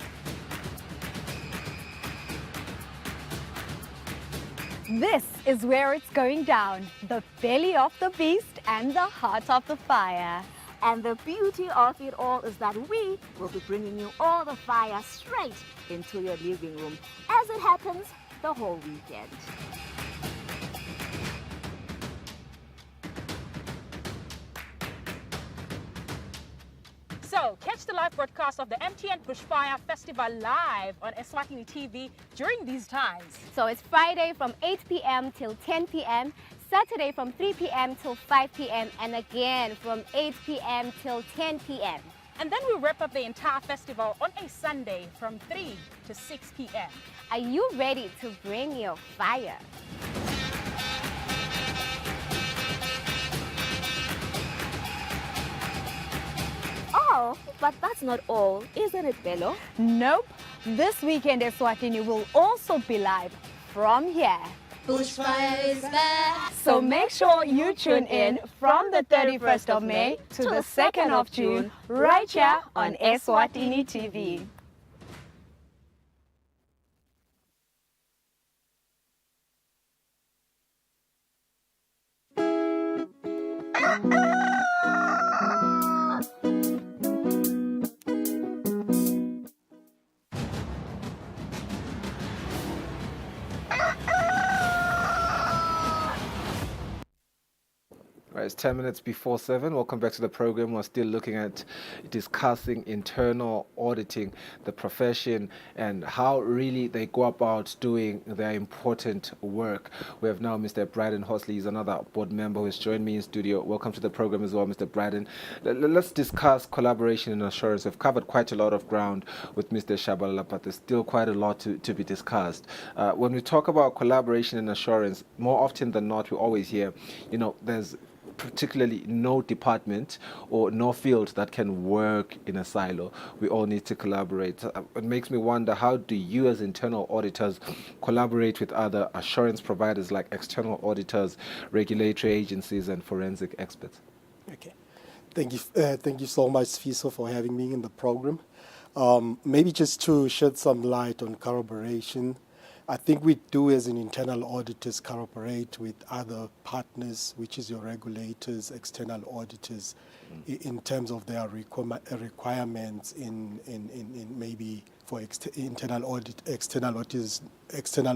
This is where it's going down. The belly of the beast and the heart of the fire. And the beauty of it all is that we will be bringing you all the fire straight into your living room, as it happens the whole weekend. So, catch the live broadcast of the MTN Bushfire Festival live on Eswatini TV during these times. So it's Friday from 8 p.m. till 10 p.m., Saturday from 3 p.m. till 5 p.m., and again from 8 p.m. till 10 p.m. And then we wrap up the entire festival on a Sunday from 3 to 6 p.m. Are you ready to bring your fire? Oh, but that's not all, isn't it, Bello? Nope. This weekend, Eswatini will also be live from here. Bushfire is back. So make sure you tune in from the 31st of May to the 2nd of June, right here on Eswatini TV. Right, it's 10 minutes before 7. Welcome back to the program. We're still looking at discussing internal auditing, the profession, and how really they go about doing their important work. We have now Mr. Braden Horsley. He's another board member who has joined me in studio. Welcome to the program as well, Mr. Braden. Let's discuss collaboration and assurance. We've covered quite a lot of ground with Mr. Shabalala, but there's still quite a lot to be discussed. When we talk about collaboration and assurance, more often than not, we always hear, there's particularly no department or no field that can work in a silo. We all need to collaborate. It makes me wonder, how do you as internal auditors collaborate with other assurance providers like external auditors, regulatory agencies, and forensic experts? Okay. Thank you so much, Fiso, for having me in the program. Maybe just to shed some light on collaboration, I think we do, as an internal auditors, collaborate with other partners, which is your regulators, external auditors, in terms of their requirements in maybe for internal audit. External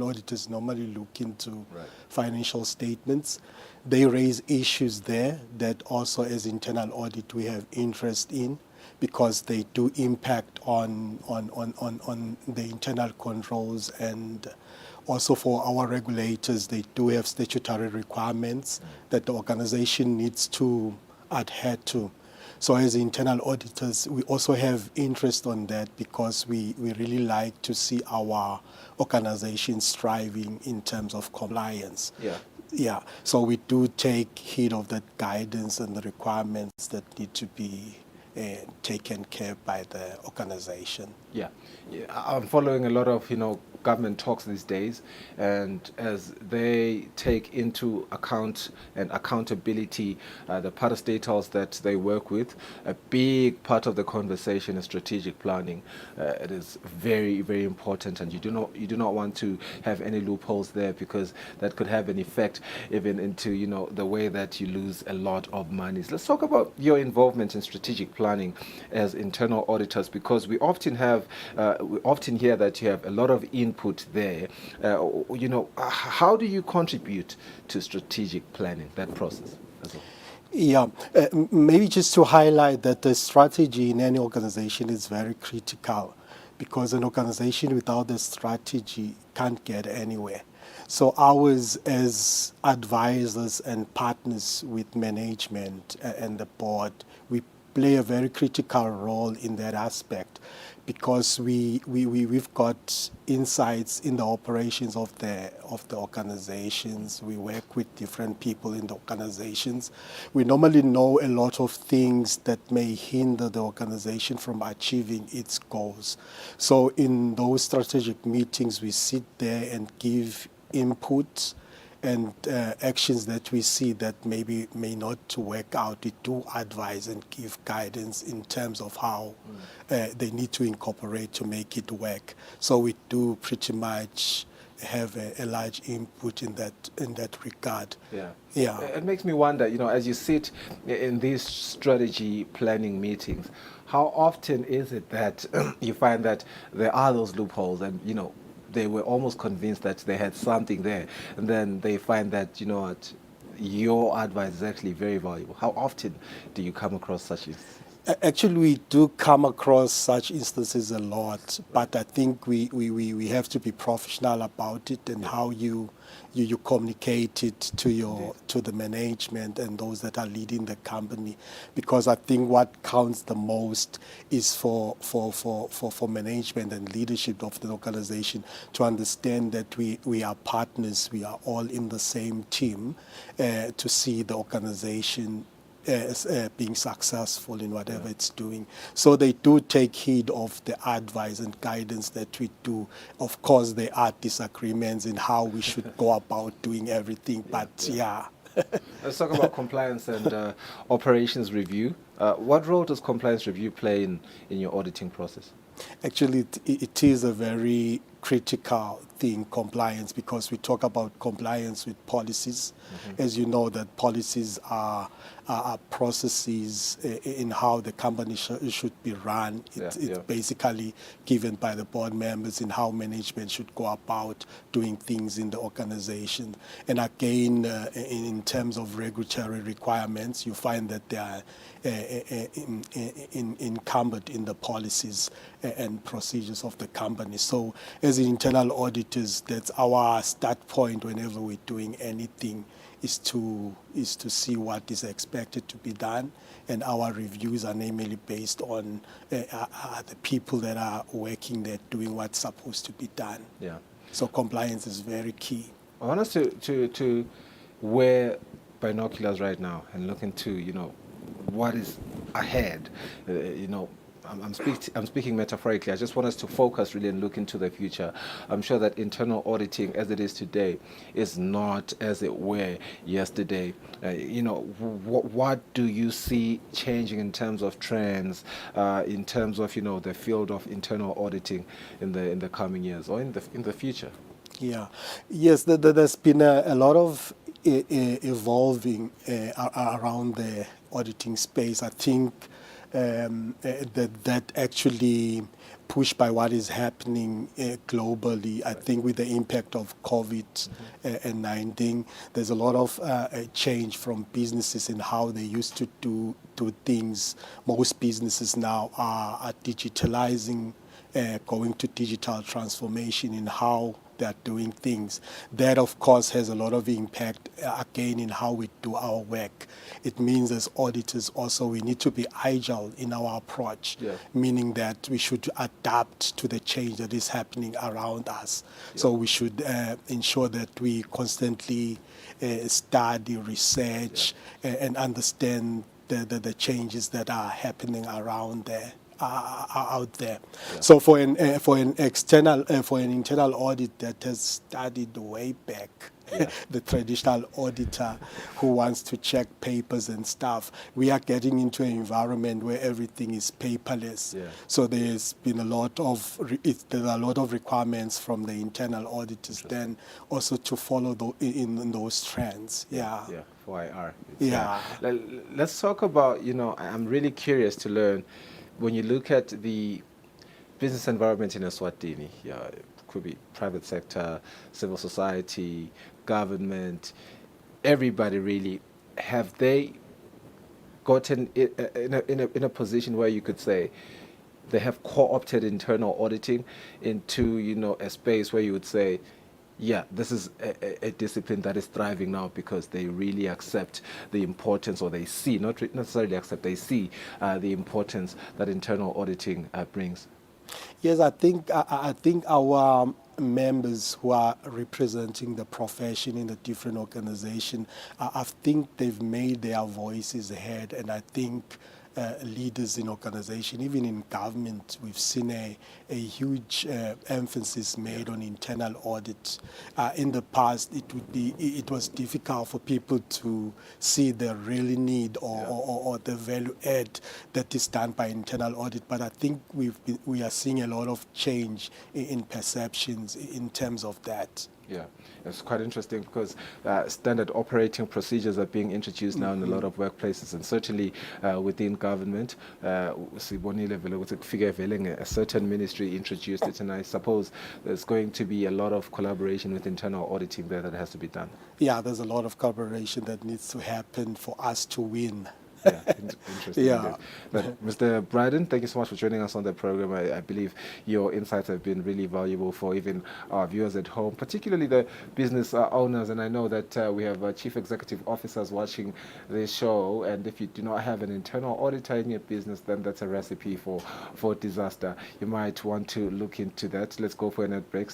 auditors normally look into financial statements. They raise issues there that also, as internal audit, we have interest in, because they do impact on the internal controls, and also for our regulators, they do have statutory requirements that the organization needs to adhere to. So as internal auditors, we also have interest on that, because we really like to see our organization striving in terms of compliance. Yeah, so we do take heed of that guidance and the requirements that need to be taken care by the organization. Yeah, I'm following a lot of government talks these days, and as they take into account and accountability the parastatals that they work with, a big part of the conversation is strategic planning. It is very, very important, and you do not want to have any loopholes there, because that could have an effect even into the way that you lose a lot of money. Let's talk about your involvement in strategic planning as internal auditors, because we often hear that you have a lot of input there. How do you contribute to strategic planning, that process as well? Yeah, maybe just to highlight that the strategy in any organization is very critical, because an organization without a strategy can't get anywhere. So ours, as advisors and partners with management and the board, we play a very critical role in that aspect, because we've got insights in the operations of the organizations. We work with different people in the organizations. We normally know a lot of things that may hinder the organization from achieving its goals. So in those strategic meetings, we sit there and give input and actions that we see that maybe may not work out. We do advise and give guidance in terms of how they need to incorporate to make it work. So we do pretty much have a large input in that regard. Yeah. It makes me wonder, as you sit in these strategy planning meetings, how often is it that you find that there are those loopholes, and they were almost convinced that they had something there, and then they find that, your advice is actually very valuable? How often do you come across such instances? Actually, we do come across such instances a lot, but I think we have to be professional about it, and how you communicate it to the management and those that are leading the company, because I think what counts the most is for management and leadership of the organization to understand that we are partners, we are all in the same team, to see the organization being successful in whatever it's doing. So they do take heed of the advice and guidance that we do. Of course, there are disagreements in how we should go about doing everything, but Let's talk about compliance and operations review. What role does compliance review play in your auditing process? Actually, it is a very critical thing, compliance, because we talk about compliance with policies. As you know, that policies are processes in how the company should be run. It's basically given by the board members in how management should go about doing things in the organization. And again, in terms of regulatory requirements, you find that they are encumbered in the policies and procedures of the company. So as internal auditors, that's our start point whenever we're doing anything, is to see what is expected to be done, and our reviews are namely based on the people that are working there doing what's supposed to be done. Yeah. So compliance is very key. I want us to wear binoculars right now and look into, what is ahead. I'm speaking metaphorically. I just want us to focus really and look into the future. I'm sure that internal auditing, as it is today, is not as it were yesterday. What do you see changing in terms of trends, in terms of the field of internal auditing in the coming years or in the future? Yeah, yes, there's been a lot of evolving around the auditing space. I think that actually pushed by what is happening globally. I think with the impact of COVID-19, there's a lot of change from businesses in how they used to do things. Most businesses now are digitalizing, going to digital transformation in how they're doing things. That, of course, has a lot of impact, again, in how we do our work. It means as auditors also we need to be agile in our approach, meaning that we should adapt to the change that is happening around us. So we should ensure that we constantly study, research, and understand the changes that are happening around there. Out there. So for an internal audit that has studied way back, the traditional auditor who wants to check papers and stuff, we are getting into an environment where everything is paperless. So there's been a lot of requirements from the internal auditors then also to follow in those trends. For IR. Let's talk about, I'm really curious to learn, when you look at the business environment in Eswatini, it could be private sector, civil society, government, everybody really, have they gotten in a position where you could say they have co-opted internal auditing into, a space where you would say, this is a discipline that is thriving now because they really accept the importance, or they see, not necessarily accept, they see the importance that internal auditing brings? Yes, I think our members who are representing the profession in the different organizations, I think they've made their voices heard, and I think leaders in organization, even in government, we've seen a huge emphasis made on internal audit. In the past, it was difficult for people to see the real need or the value add that is done by internal audit. But I think we are seeing a lot of change in perceptions in terms of that. Yeah, it's quite interesting because standard operating procedures are being introduced now in a lot of workplaces, and certainly within government. A certain ministry introduced it, and I suppose there's going to be a lot of collaboration with internal auditing there that has to be done. Yeah, there's a lot of collaboration that needs to happen for us to win. Interesting. But Mr. Bryden, thank you so much for joining us on the program. I believe your insights have been really valuable for even our viewers at home, particularly the business owners. And I know that we have chief executive officers watching this show, and if you do not have an internal auditor in your business, then that's a recipe for disaster. You might want to look into that. Let's go for a net break.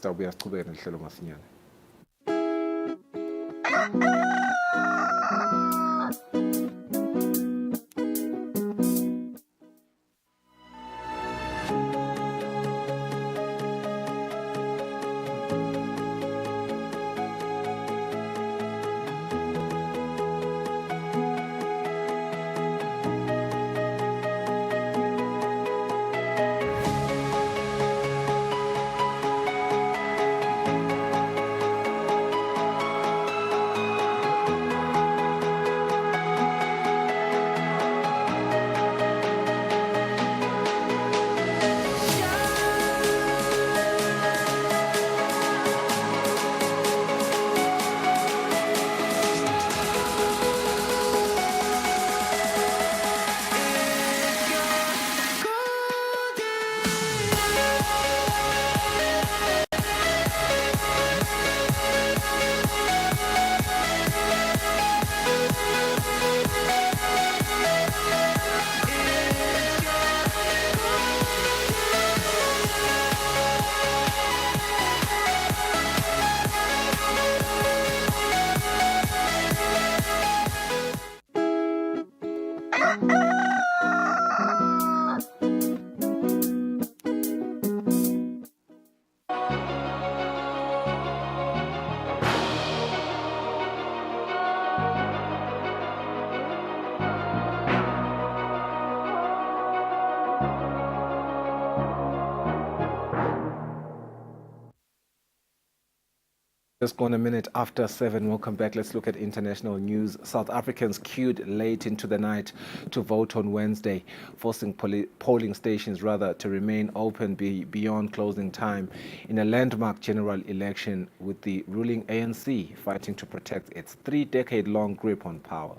Just gone a minute after 7. Welcome back. Let's look at international news. South Africans queued late into the night to vote on Wednesday, forcing polling stations to remain open beyond closing time in a landmark general election, with the ruling ANC fighting to protect its 3-decade-long grip on power.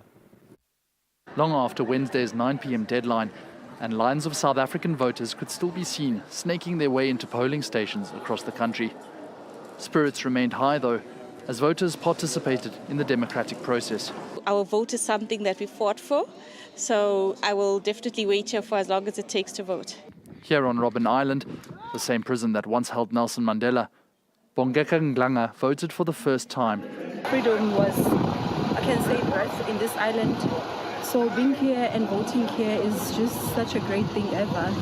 Long after Wednesday's 9 p.m. deadline, and lines of South African voters could still be seen snaking their way into polling stations across the country. Spirits remained high, though, as voters participated in the democratic process. Our vote is something that we fought for, so I will definitely wait here for as long as it takes to vote. Here on Robben Island, the same prison that once held Nelson Mandela, Bongeka Nglanga voted for the first time. Freedom was, I can say, birth in this island. So being here and voting here is just such a great thing ever.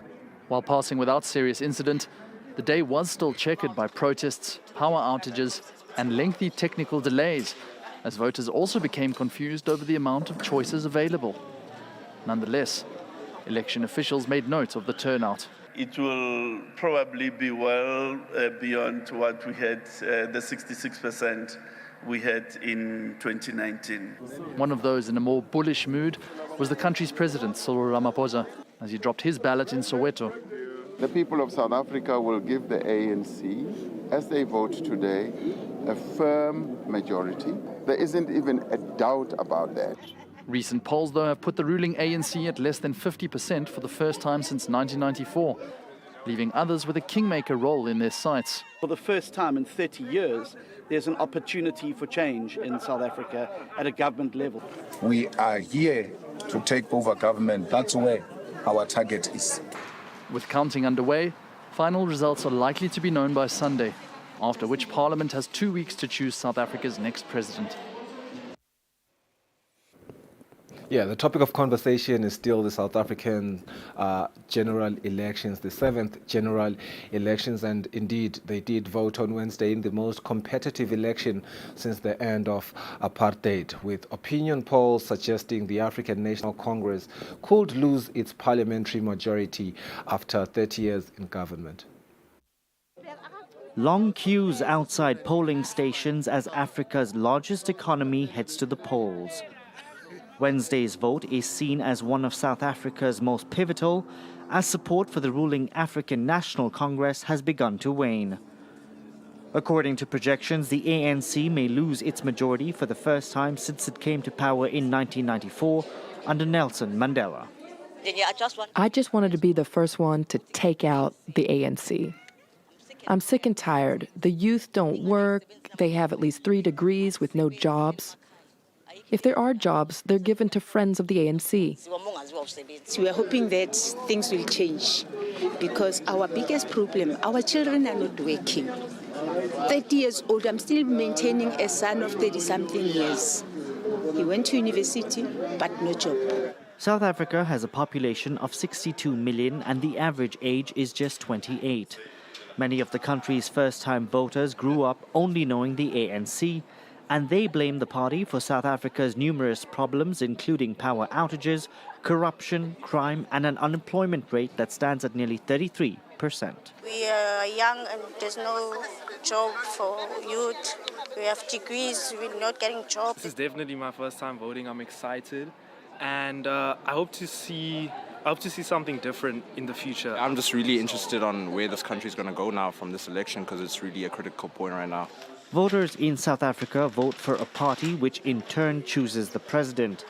While passing without serious incident, the day was still checkered by protests, power outages, and lengthy technical delays, as voters also became confused over the amount of choices available. Nonetheless, election officials made note of the turnout. It will probably be well beyond what we had, the 66% we had in 2019. One of those in a more bullish mood was the country's president, Cyril Ramaphosa, as he dropped his ballot in Soweto. The people of South Africa will give the ANC, as they vote today, a firm majority. There isn't even a doubt about that. Recent polls, though, have put the ruling ANC at less than 50% for the first time since 1994, leaving others with a kingmaker role in their sights. For the first time in 30 years, there's an opportunity for change in South Africa at a government level. We are here to take over government. That's where our target is. With counting underway, final results are likely to be known by Sunday, after which Parliament has 2 weeks to choose South Africa's next president. Yeah, the topic of conversation is still the South African general elections, the 7th general elections, and indeed they did vote on Wednesday in the most competitive election since the end of apartheid, with opinion polls suggesting the African National Congress could lose its parliamentary majority after 30 years in government. Long queues outside polling stations as Africa's largest economy heads to the polls. Wednesday's vote is seen as one of South Africa's most pivotal, as support for the ruling African National Congress has begun to wane. According to projections, the ANC may lose its majority for the first time since it came to power in 1994 under Nelson Mandela. I just wanted to be the first one to take out the ANC. I'm sick and tired. The youth don't work. They have at least 3 degrees with no jobs. If there are jobs, they're given to friends of the ANC. We are hoping that things will change, because our biggest problem, our children are not working. 30 years old, I'm still maintaining a son of 30-something years. He went to university, but no job. South Africa has a population of 62 million and the average age is just 28. Many of the country's first-time voters grew up only knowing the ANC, and they blame the party for South Africa's numerous problems, including power outages, corruption, crime, and an unemployment rate that stands at nearly 33%. We are young and there's no job for youth. We have degrees, we're not getting jobs. This is definitely my first time voting. I'm excited, and I hope to see something different in the future. I'm just really interested on where this country is going to go now from this election, because it's really a critical point right now. Voters in South Africa vote for a party which in turn chooses the president.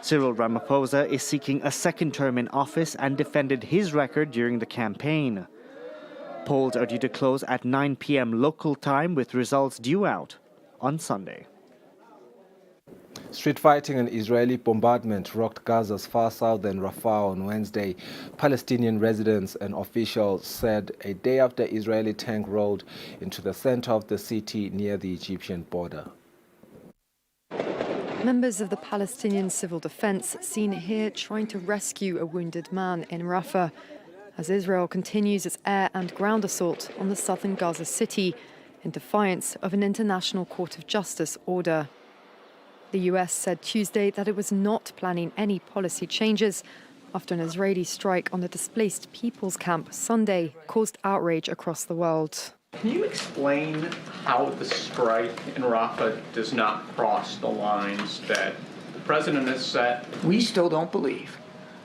Cyril Ramaphosa is seeking a second term in office and defended his record during the campaign. Polls are due to close at 9 p.m. local time, with results due out on Sunday. Street fighting and Israeli bombardment rocked Gaza's far southern Rafah on Wednesday. Palestinian residents and officials said a day after Israeli tank rolled into the center of the city near the Egyptian border. Members of the Palestinian Civil Defense seen here trying to rescue a wounded man in Rafah as Israel continues its air and ground assault on the southern Gaza city in defiance of an International Court of Justice order. The US said Tuesday that it was not planning any policy changes after an Israeli strike on the displaced people's camp Sunday caused outrage across the world. Can you explain how the strike in Rafah does not cross the lines that the president has set? We still don't believe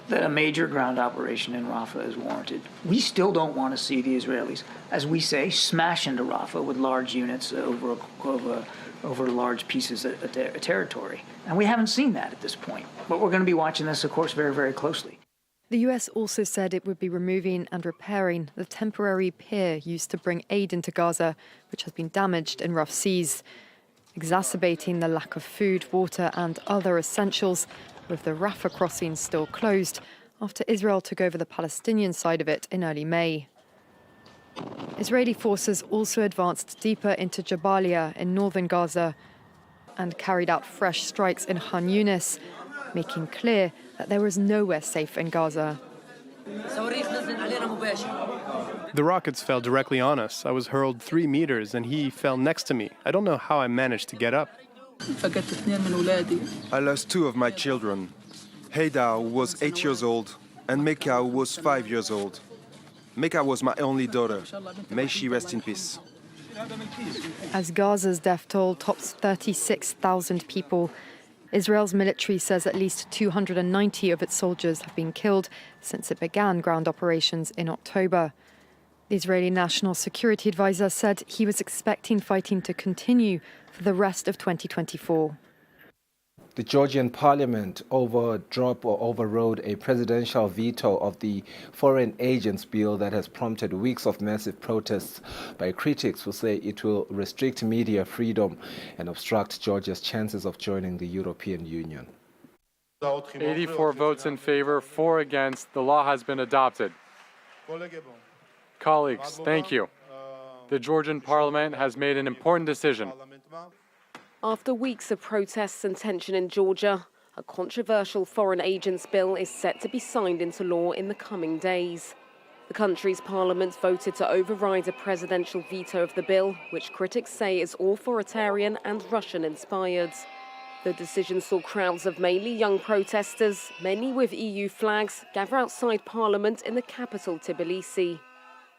that a major ground operation in Rafah is warranted. We still don't want to see the Israelis, as we say, smash into Rafah with large units over large pieces of territory. And we haven't seen that at this point. But we're going to be watching this, of course, very, very closely. The US also said it would be removing and repairing the temporary pier used to bring aid into Gaza, which has been damaged in rough seas, exacerbating the lack of food, water and other essentials, with the Rafah crossing still closed after Israel took over the Palestinian side of it in early May. Israeli forces also advanced deeper into Jabalia in northern Gaza and carried out fresh strikes in Khan Yunis, making clear that there was nowhere safe in Gaza. The rockets fell directly on us. I was hurled 3 meters and he fell next to me. I don't know how I managed to get up. I lost 2 of my children. Haydar was 8 years old and Mecca was 5 years old. Mecca was my only daughter. May she rest in peace. As Gaza's death toll tops 36,000 people, Israel's military says at least 290 of its soldiers have been killed since it began ground operations in October. The Israeli National Security Advisor said he was expecting fighting to continue for the rest of 2024. The Georgian parliament overrode a presidential veto of the foreign agents bill that has prompted weeks of massive protests by critics who say it will restrict media freedom and obstruct Georgia's chances of joining the European Union. 84 votes in favor, 4 against. The law has been adopted. Colleagues, thank you. The Georgian parliament has made an important decision. After weeks of protests and tension in Georgia, a controversial foreign agents bill is set to be signed into law in the coming days. The country's parliament voted to override a presidential veto of the bill, which critics say is authoritarian and Russian-inspired. The decision saw crowds of mainly young protesters, many with EU flags, gather outside parliament in the capital, Tbilisi.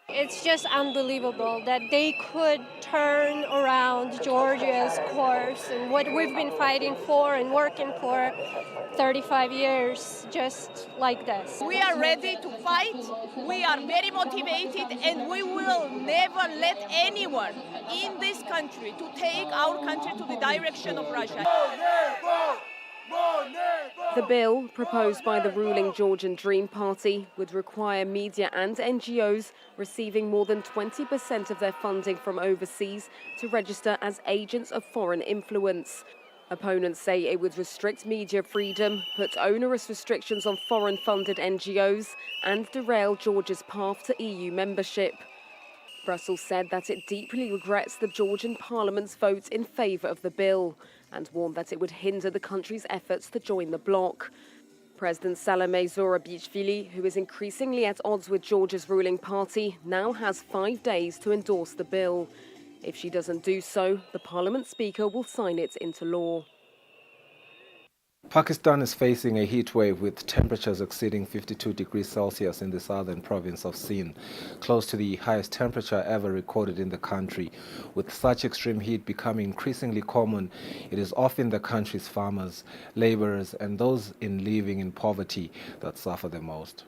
It's just unbelievable that they could turn around Georgia's course and what we've been fighting for and working for 35 years, just like this. We are ready to fight, we are very motivated, and we will never let anyone in this country to take our country to the direction of Russia. The bill, proposed by the ruling Georgian Dream Party, would require media and NGOs receiving more than 20% of their funding from overseas to register as agents of foreign influence. Opponents say it would restrict media freedom, put onerous restrictions on foreign-funded NGOs, and derail Georgia's path to EU membership. Brussels said that it deeply regrets the Georgian parliament's vote in favour of the bill and warned that it would hinder the country's efforts to join the bloc. President Salome Zurabichvili, who is increasingly at odds with Georgia's ruling party, now has 5 days to endorse the bill. If she doesn't do so, the parliament speaker will sign it into law. Pakistan is facing a heat wave with temperatures exceeding 52 degrees Celsius in the southern province of Sindh, close to the highest temperature ever recorded in the country. With such extreme heat becoming increasingly common, it is often the country's farmers, laborers, and those living in poverty that suffer the most.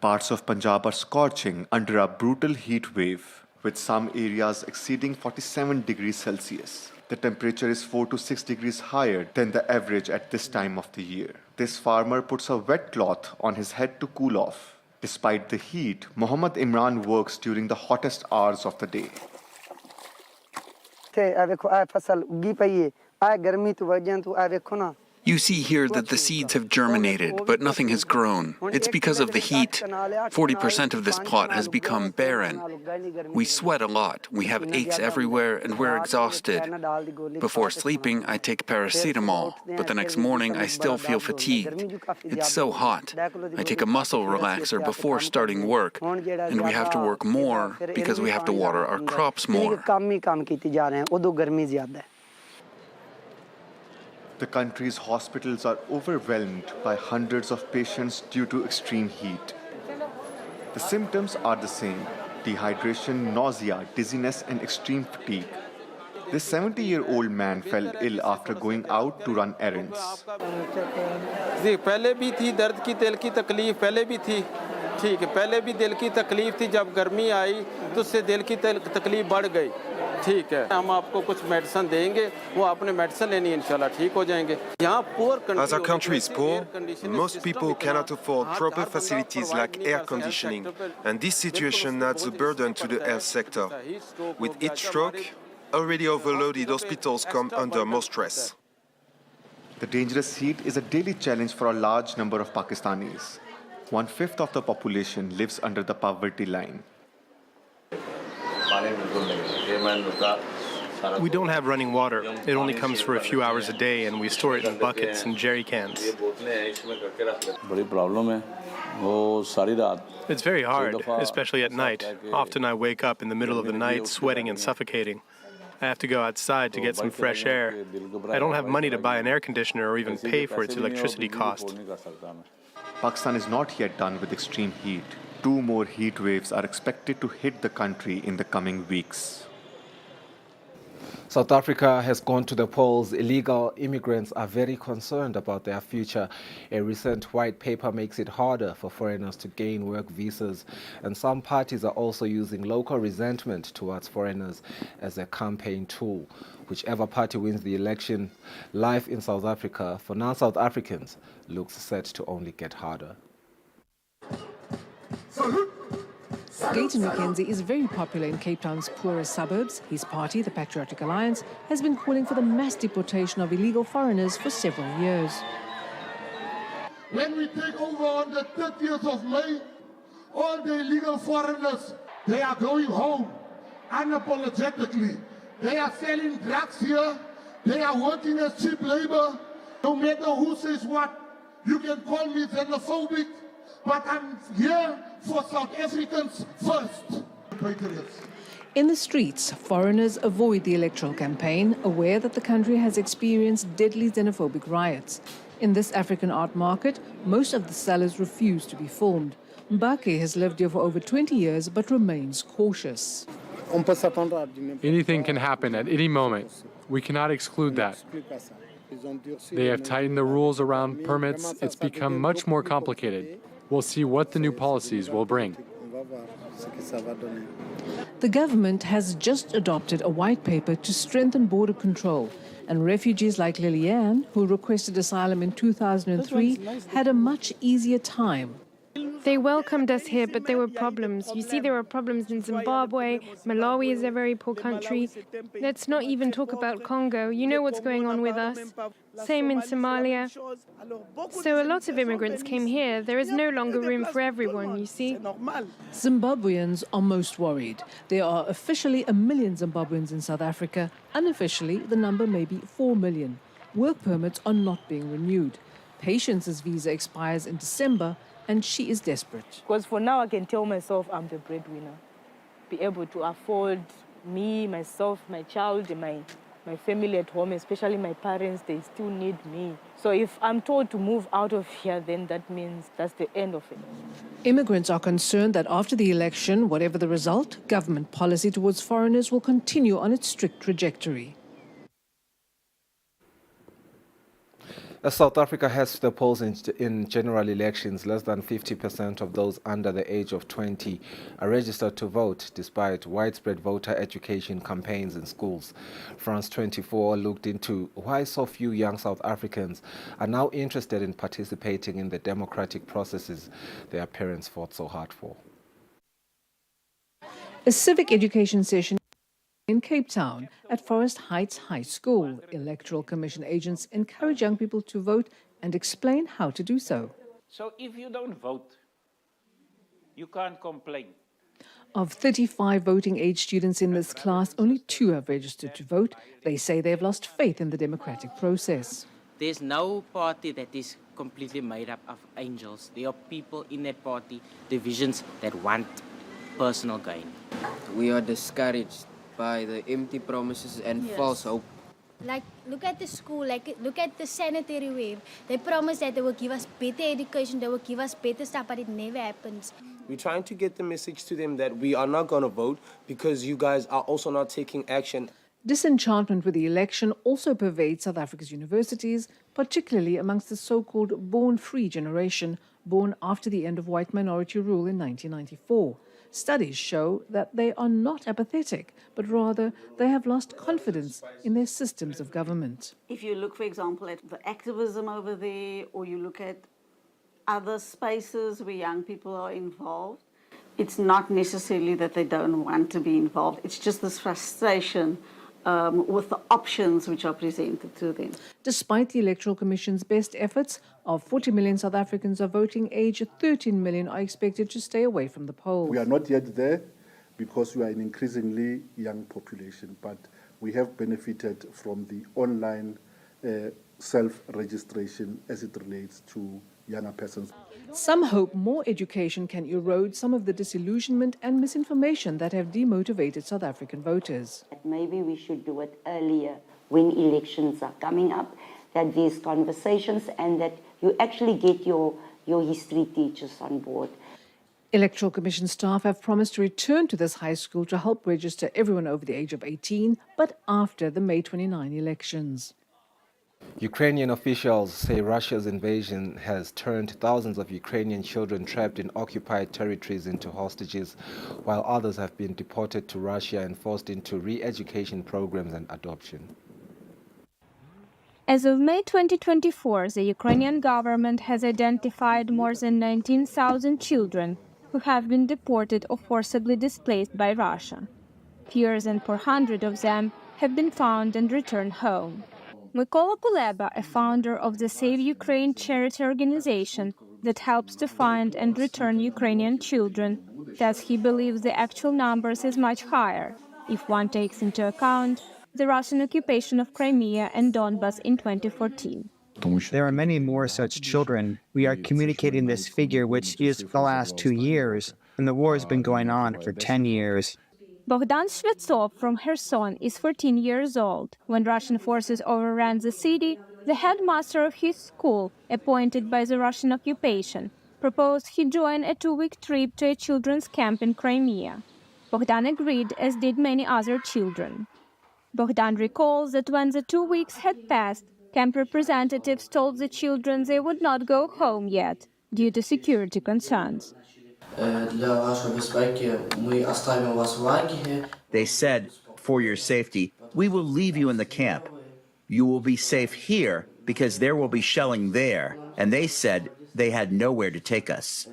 Parts of Punjab are scorching under a brutal heat wave, with some areas exceeding 47 degrees Celsius. The temperature is 4 to 6 degrees higher than the average at this time of the year. This farmer puts a wet cloth on his head to cool off. Despite the heat, Muhammad Imran works during the hottest hours of the day. You see here that the seeds have germinated, but nothing has grown. It's because of the heat. 40% of this plot has become barren. We sweat a lot, we have aches everywhere, and we're exhausted. Before sleeping, I take paracetamol, but the next morning I still feel fatigued. It's so hot. I take a muscle relaxer before starting work, and we have to work more because we have to water our crops more. The country's hospitals are overwhelmed by hundreds of patients due to extreme heat. The symptoms are the same: dehydration, nausea, dizziness, and extreme fatigue. This 70-year-old man fell ill after going out to run errands. पहले भी थी दर्द की दिल की तकलीफ पहले भी थी ठीक है पहले भी दिल की तकलीफ थी जब गर्मी आई तो उससे दिल की तकलीफ बढ़ गई ठीक है हम आपको कुछ मेडिसिन देंगे वो आपने मेडिसिन लेनी है इंशाल्लाह ठीक हो जाएंगे यहाँ poor As our country is poor, most people cannot afford proper facilities like air conditioning, and this situation adds a burden to the health sector. With each stroke, already overloaded hospitals come under more stress. The dangerous heat is a daily challenge for a large number of Pakistanis. 1/5 of the population lives under the poverty line. We don't have running water. It only comes for a few hours a day, and we store it in buckets and jerry cans. It's very hard, especially at night. Often I wake up in the middle of the night sweating and suffocating. I have to go outside to get some fresh air. I don't have money to buy an air conditioner or even pay for its electricity cost. Pakistan is not yet done with extreme heat. 2 more heat waves are expected to hit the country in the coming weeks. South Africa has gone to the polls. Illegal immigrants are very concerned about their future. A recent white paper makes it harder for foreigners to gain work visas, and some parties are also using local resentment towards foreigners as a campaign tool. Whichever party wins the election, life in South Africa for non-South Africans looks set to only get harder. Gayton McKenzie is very popular in Cape Town's poorer suburbs. His party, the Patriotic Alliance, has been calling for the mass deportation of illegal foreigners for several years. When we take over on the 30th of May, all the illegal foreigners, they are going home unapologetically. They are selling drugs here. They are working as cheap labor. No matter who says what, you can call me xenophobic, but I'm here for South Africans first. In the streets, foreigners avoid the electoral campaign, aware that the country has experienced deadly xenophobic riots. In this African art market, most of the sellers refuse to be filmed. Mbake has lived here for over 20 years but remains cautious. Anything can happen at any moment. We cannot exclude that. They have tightened the rules around permits. It's become much more complicated. We'll see what the new policies will bring. The government has just adopted a white paper to strengthen border control, and refugees like Liliane, who requested asylum in 2003, had a much easier time. They welcomed us here, but there were problems. You see, there are problems in Zimbabwe. Malawi is a very poor country. Let's not even talk about Congo. You know what's going on with us. Same in Somalia. So a lot of immigrants came here. There is no longer room for everyone, you see. Zimbabweans are most worried. There are officially 1 million Zimbabweans in South Africa. Unofficially, the number may be 4 million. Work permits are not being renewed. Patience's visa expires in December, and she is desperate. Because for now, I can tell myself I'm the breadwinner. Be able to afford me, myself, my child, my family at home, especially my parents, they still need me. So if I'm told to move out of here, then that means that's the end of it. Immigrants are concerned that after the election, whatever the result, government policy towards foreigners will continue on its strict trajectory. As South Africa heads to the polls in general elections, less than 50% of those under the age of 20 are registered to vote, despite widespread voter education campaigns in schools. France 24 looked into why so few young South Africans are now interested in participating in the democratic processes their parents fought so hard for. A civic education session in Cape Town at Forest Heights High School. Electoral Commission agents encourage young people to vote and explain how to do so. So if you don't vote, you can't complain. Of 35 voting age students in this class, only 2 have registered to vote. They say they've lost faith in the democratic process. There's no party that is completely made up of angels. There are people in that party, divisions that want personal gain. We are discouraged by the empty promises and false hope. Like, look at the school, like, look at the sanitary wave. They promised that they will give us better education, they will give us better stuff, but it never happens. We're trying to get the message to them that we are not going to vote because you guys are also not taking action. Disenchantment with the election also pervades South Africa's universities, particularly amongst the so-called born-free generation, born after the end of white minority rule in 1994. Studies show that they are not apathetic, but rather they have lost confidence in their systems of government. If you look, for example, at the activism over there, or you look at other spaces where young people are involved, it's not necessarily that they don't want to be involved. It's just this frustration with the options which are presented to them. Despite the Electoral Commission's best efforts, of 40 million South Africans of voting age, 13 million are expected to stay away from the polls. We are not yet there because we are an increasingly young population, but we have benefited from the online self-registration as it relates to younger persons. Some hope more education can erode some of the disillusionment and misinformation that have demotivated South African voters. Maybe we should do it earlier when elections are coming up, that there's conversations and that you actually get your history teachers on board. Electoral Commission staff have promised to return to this high school to help register everyone over the age of 18, but after the May 29 elections. Ukrainian officials say Russia's invasion has turned thousands of Ukrainian children trapped in occupied territories into hostages, while others have been deported to Russia and forced into re-education programs and adoption. As of May 2024, the Ukrainian government has identified more than 19,000 children who have been deported or forcibly displaced by Russia. Fewer than 400 of them have been found and returned home. Mykola Kuleba, a founder of the Save Ukraine charity organization that helps to find and return Ukrainian children, says he believes the actual numbers is much higher if one takes into account the Russian occupation of Crimea and Donbas in 2014. There are many more such children. We are communicating this figure, which is the last 2 years, and the war has been going on for 10 years. Bogdan Shvetsov from Kherson is 14 years old. When Russian forces overran the city, the headmaster of his school, appointed by the Russian occupation, proposed he join a 2-week trip to a children's camp in Crimea. Bogdan agreed, as did many other children. Bogdan recalls that when the 2 weeks had passed, camp representatives told the children they would not go home yet due to security concerns. They said, for your safety, we will leave you in the camp. You will be safe here because there will be shelling there. And they said they had nowhere to take us.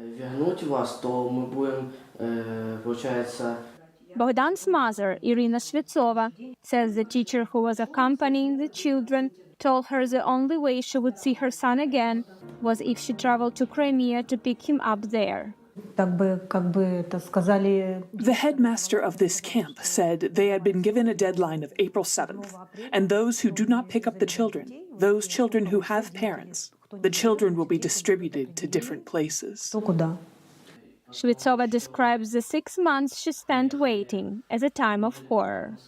Bogdan's mother, Irina Shvetsova, says the teacher who was accompanying the children told her the only way she would see her son again was if she traveled to Crimea to pick him up there. The headmaster of this camp said they had been given a deadline of April 7th, and those who do not pick up the children, those children who have parents, the children will be distributed to different places. Shvetsova describes the 6 months she spent waiting as a time of horror.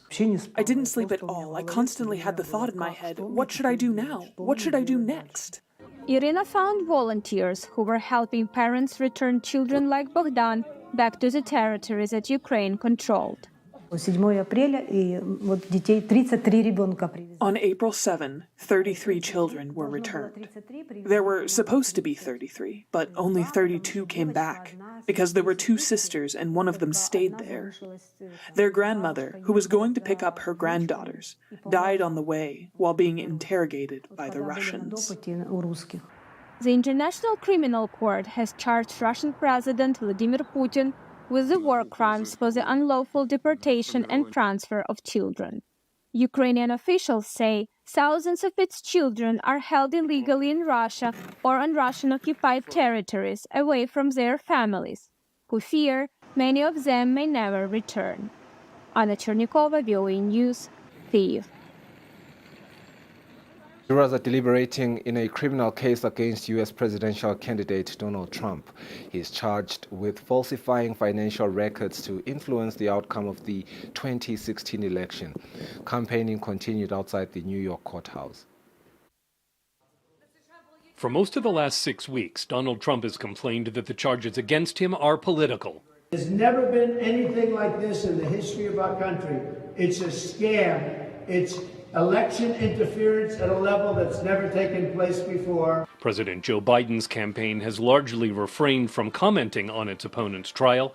I didn't sleep at all. I constantly had the thought in my head, what should I do now? What should I do next? Irina found volunteers who were helping parents return children like Bogdan back to the territories that Ukraine controlled. On April 7, 33 children were returned. There were supposed to be 33, but only 32 came back because there were 2 sisters and one of them stayed there. Their grandmother, who was going to pick up her granddaughters, died on the way while being interrogated by the Russians. The International Criminal Court has charged Russian President Vladimir Putin with the war crimes for the unlawful deportation and transfer of children. Ukrainian officials say thousands of its children are held illegally in Russia or on Russian-occupied territories away from their families, who fear many of them may never return. Anna Chernikova, VOA News, Kyiv. Jurors are deliberating in a criminal case against U.S. presidential candidate Donald Trump. He is charged with falsifying financial records to influence the outcome of the 2016 election. Campaigning continued outside the New York courthouse. For most of the last 6 weeks, Donald Trump has complained that the charges against him are political. There's never been anything like this in the history of our country. It's a scam. It's election interference at a level that's never taken place before. President Joe Biden's campaign has largely refrained from commenting on its opponent's trial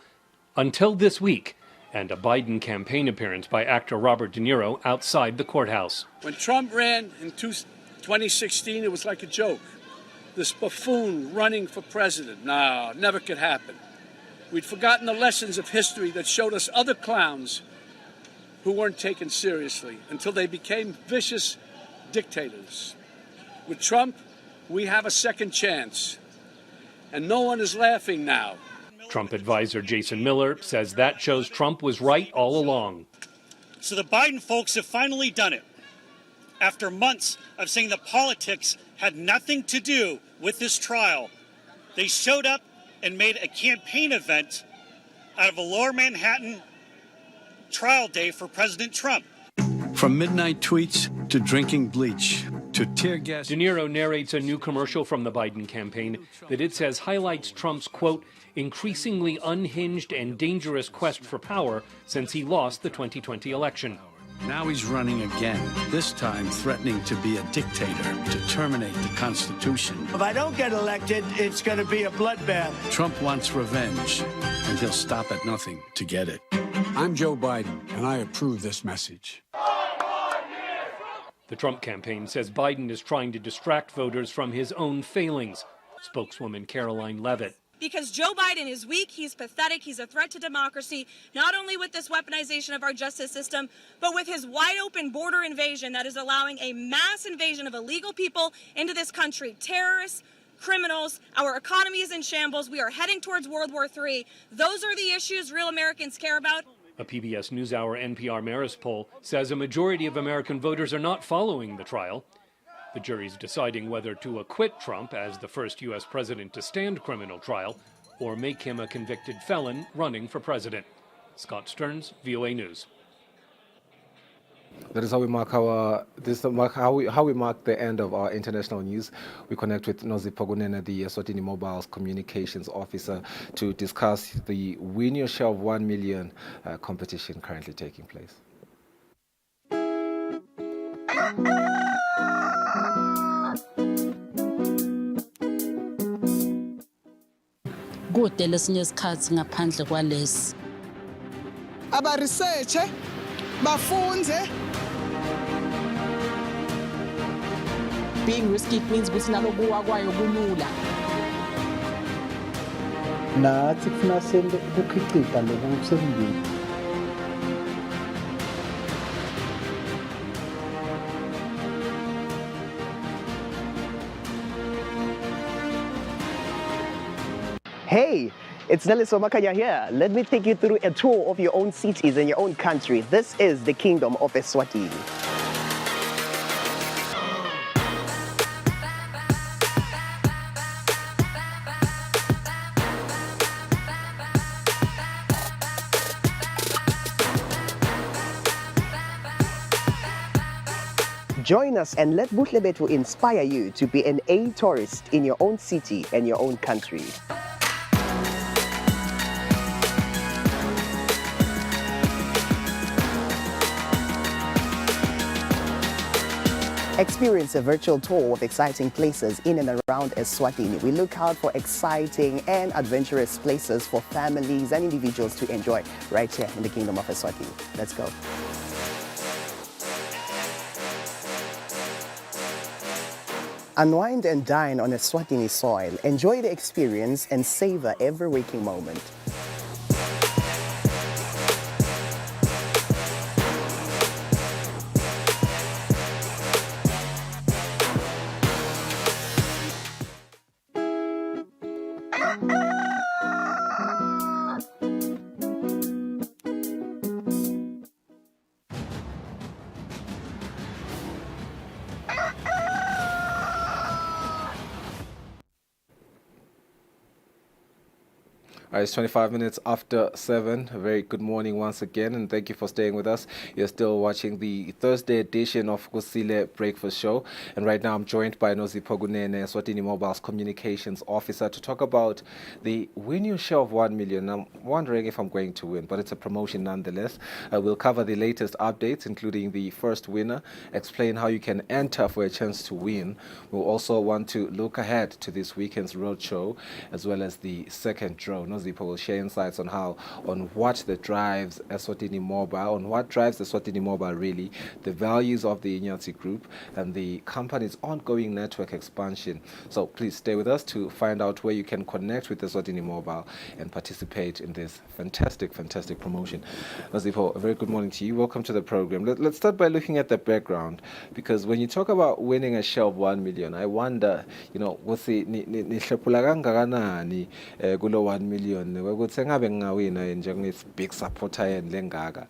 until this week, and a Biden campaign appearance by actor Robert De Niro outside the courthouse. When Trump ran in 2016, it was like a joke. This buffoon running for president. No, never could happen. We'd forgotten the lessons of history that showed us other clowns who weren't taken seriously until they became vicious dictators. With Trump, we have a second chance, and no one is laughing now. Trump advisor Jason Miller says that shows Trump was right all along. So the Biden folks have finally done it. After months of saying the politics had nothing to do with this trial, they showed up and made a campaign event out of a Lower Manhattan trial day for President Trump. From midnight tweets to drinking bleach to tear gas. De Niro narrates a new commercial from the Biden campaign that it says highlights Trump's, quote, increasingly unhinged and dangerous quest for power since he lost the 2020 election. Now he's running again, this time threatening to be a dictator, to terminate the Constitution. If I don't get elected, it's going to be a bloodbath. Trump wants revenge, and he'll stop at nothing to get it. I'm Joe Biden, and I approve this message. The Trump campaign says Biden is trying to distract voters from his own failings. Spokeswoman Caroline Leavitt. Because Joe Biden is weak, he's pathetic, he's a threat to democracy, not only with this weaponization of our justice system, but with his wide open border invasion that is allowing a mass invasion of illegal people into this country, terrorists, criminals. Our economy is in shambles. We are heading towards World War III. Those are the issues real Americans care about. A PBS NewsHour NPR Marist poll says a majority of American voters are not following the trial. The jury's deciding whether to acquit Trump as the first U.S. president to stand criminal trial or make him a convicted felon running for president. Scott Stearns, VOA News. That is how we mark how we mark the end of our international news. We connect with Nozi Pogunene, the Eswatini Mobile's communications officer, to discuss the Win Your Share of 1 million competition currently taking place. Kude lesinye isikhathi ngaphandle kwalesi abaresearche bafunze. Being risky means ukuthi nalokuwa kwayo kulula. Nathi kufuna sende ukukhicita lokusembili. Hey, it's Nelson Makanya here. Let me take you through a tour of your own cities and your own country. This is the Kingdom of Eswatini. Join us and let Buhlebethu inspire you to be an A tourist in your own city and your own country. Experience a virtual tour of exciting places in and around Eswatini. We look out for exciting and adventurous places for families and individuals to enjoy right here in the Kingdom of Eswatini. Let's go. Unwind and dine on Eswatini soil. Enjoy the experience and savor every waking moment. It's 25 minutes after 7. A very good morning once again, and thank you for staying with us. You're still watching the Thursday edition of Kusile Breakfast Show, and right now I'm joined by Nozipho Kunene, Eswatini Mobile's communications officer, to talk about the Win Your Share of 1 million. I'm wondering if I'm going to win, but it's a promotion nonetheless. We'll cover the latest updates, including the first winner, explain how you can enter for a chance to win. We'll also want to look ahead to this weekend's roadshow, as well as the second draw. Nozipho will share insights on what drives Eswatini Mobile really, the values of the Inyati Group, and the company's ongoing network expansion. So please stay with us to find out where you can connect with Eswatini Mobile and participate in this fantastic promotion. Nozipho, a very good morning to you. Welcome to the program. Let's start by looking at the background, because when you talk about winning a share of 1 million, I wonder, what's the kulo 1 million ukuthi ngabe ngawina big supporter lengaka.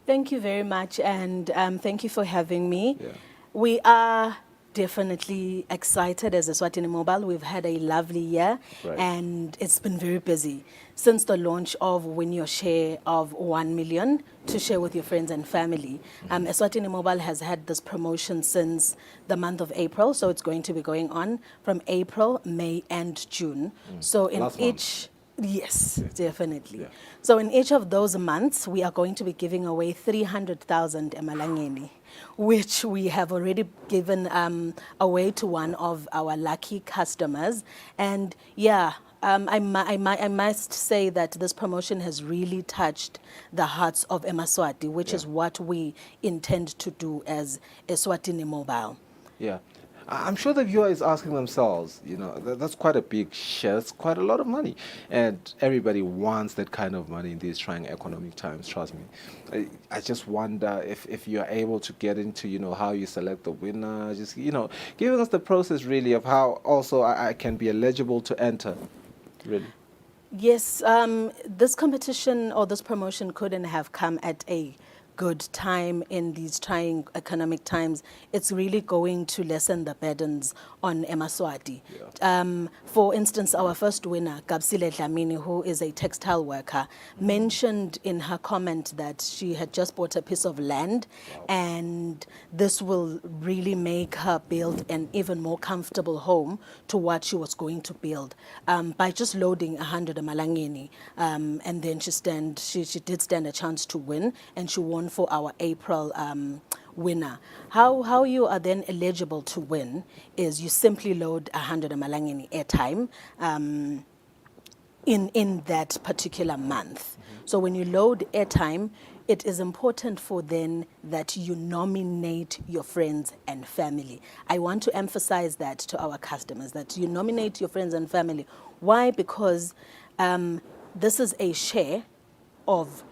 Thank you very much, and thank you for having me. We are definitely excited as Eswatini Mobile. We've had a lovely year, and it's been very busy since the launch of Win Your Share of 1 million to share with your friends and family. Eswatini Mobile has had this promotion since the month of April, so it's going to be going on from April, May, and June. So in each... Yes, definitely. So in each of those months, we are going to be giving away 300,000 emalangeni, which we have already given away to one of our lucky customers. And I must say that this promotion has really touched the hearts of Emaswati, which is what we intend to do as Eswatini Mobile. Yeah. I'm sure the viewer is asking themselves, that's quite a big share, it's quite a lot of money. And everybody wants that kind of money in these trying economic times, trust me. I just wonder if you're able to get into, how you select the winner, just, giving us the process really of how also I can be eligible to enter, really. Yes, this competition or this promotion couldn't have come at a good time in these trying economic times. It's really going to lessen the burdens on Emaswati. For instance, our first winner, Kusile, who is a textile worker, mentioned in her comment that she had just bought a piece of land, and this will really make her build an even more comfortable home to what she was going to build by just loading 100 malangeni, and then she did stand a chance to win, and she won for our April winner. How you are then eligible to win is you simply load 100 malangeni airtime in that particular month. So when you load airtime, it is important for then that you nominate your friends and family. I want to emphasize that to our customers, that you nominate your friends and family. Why? Because this is a share of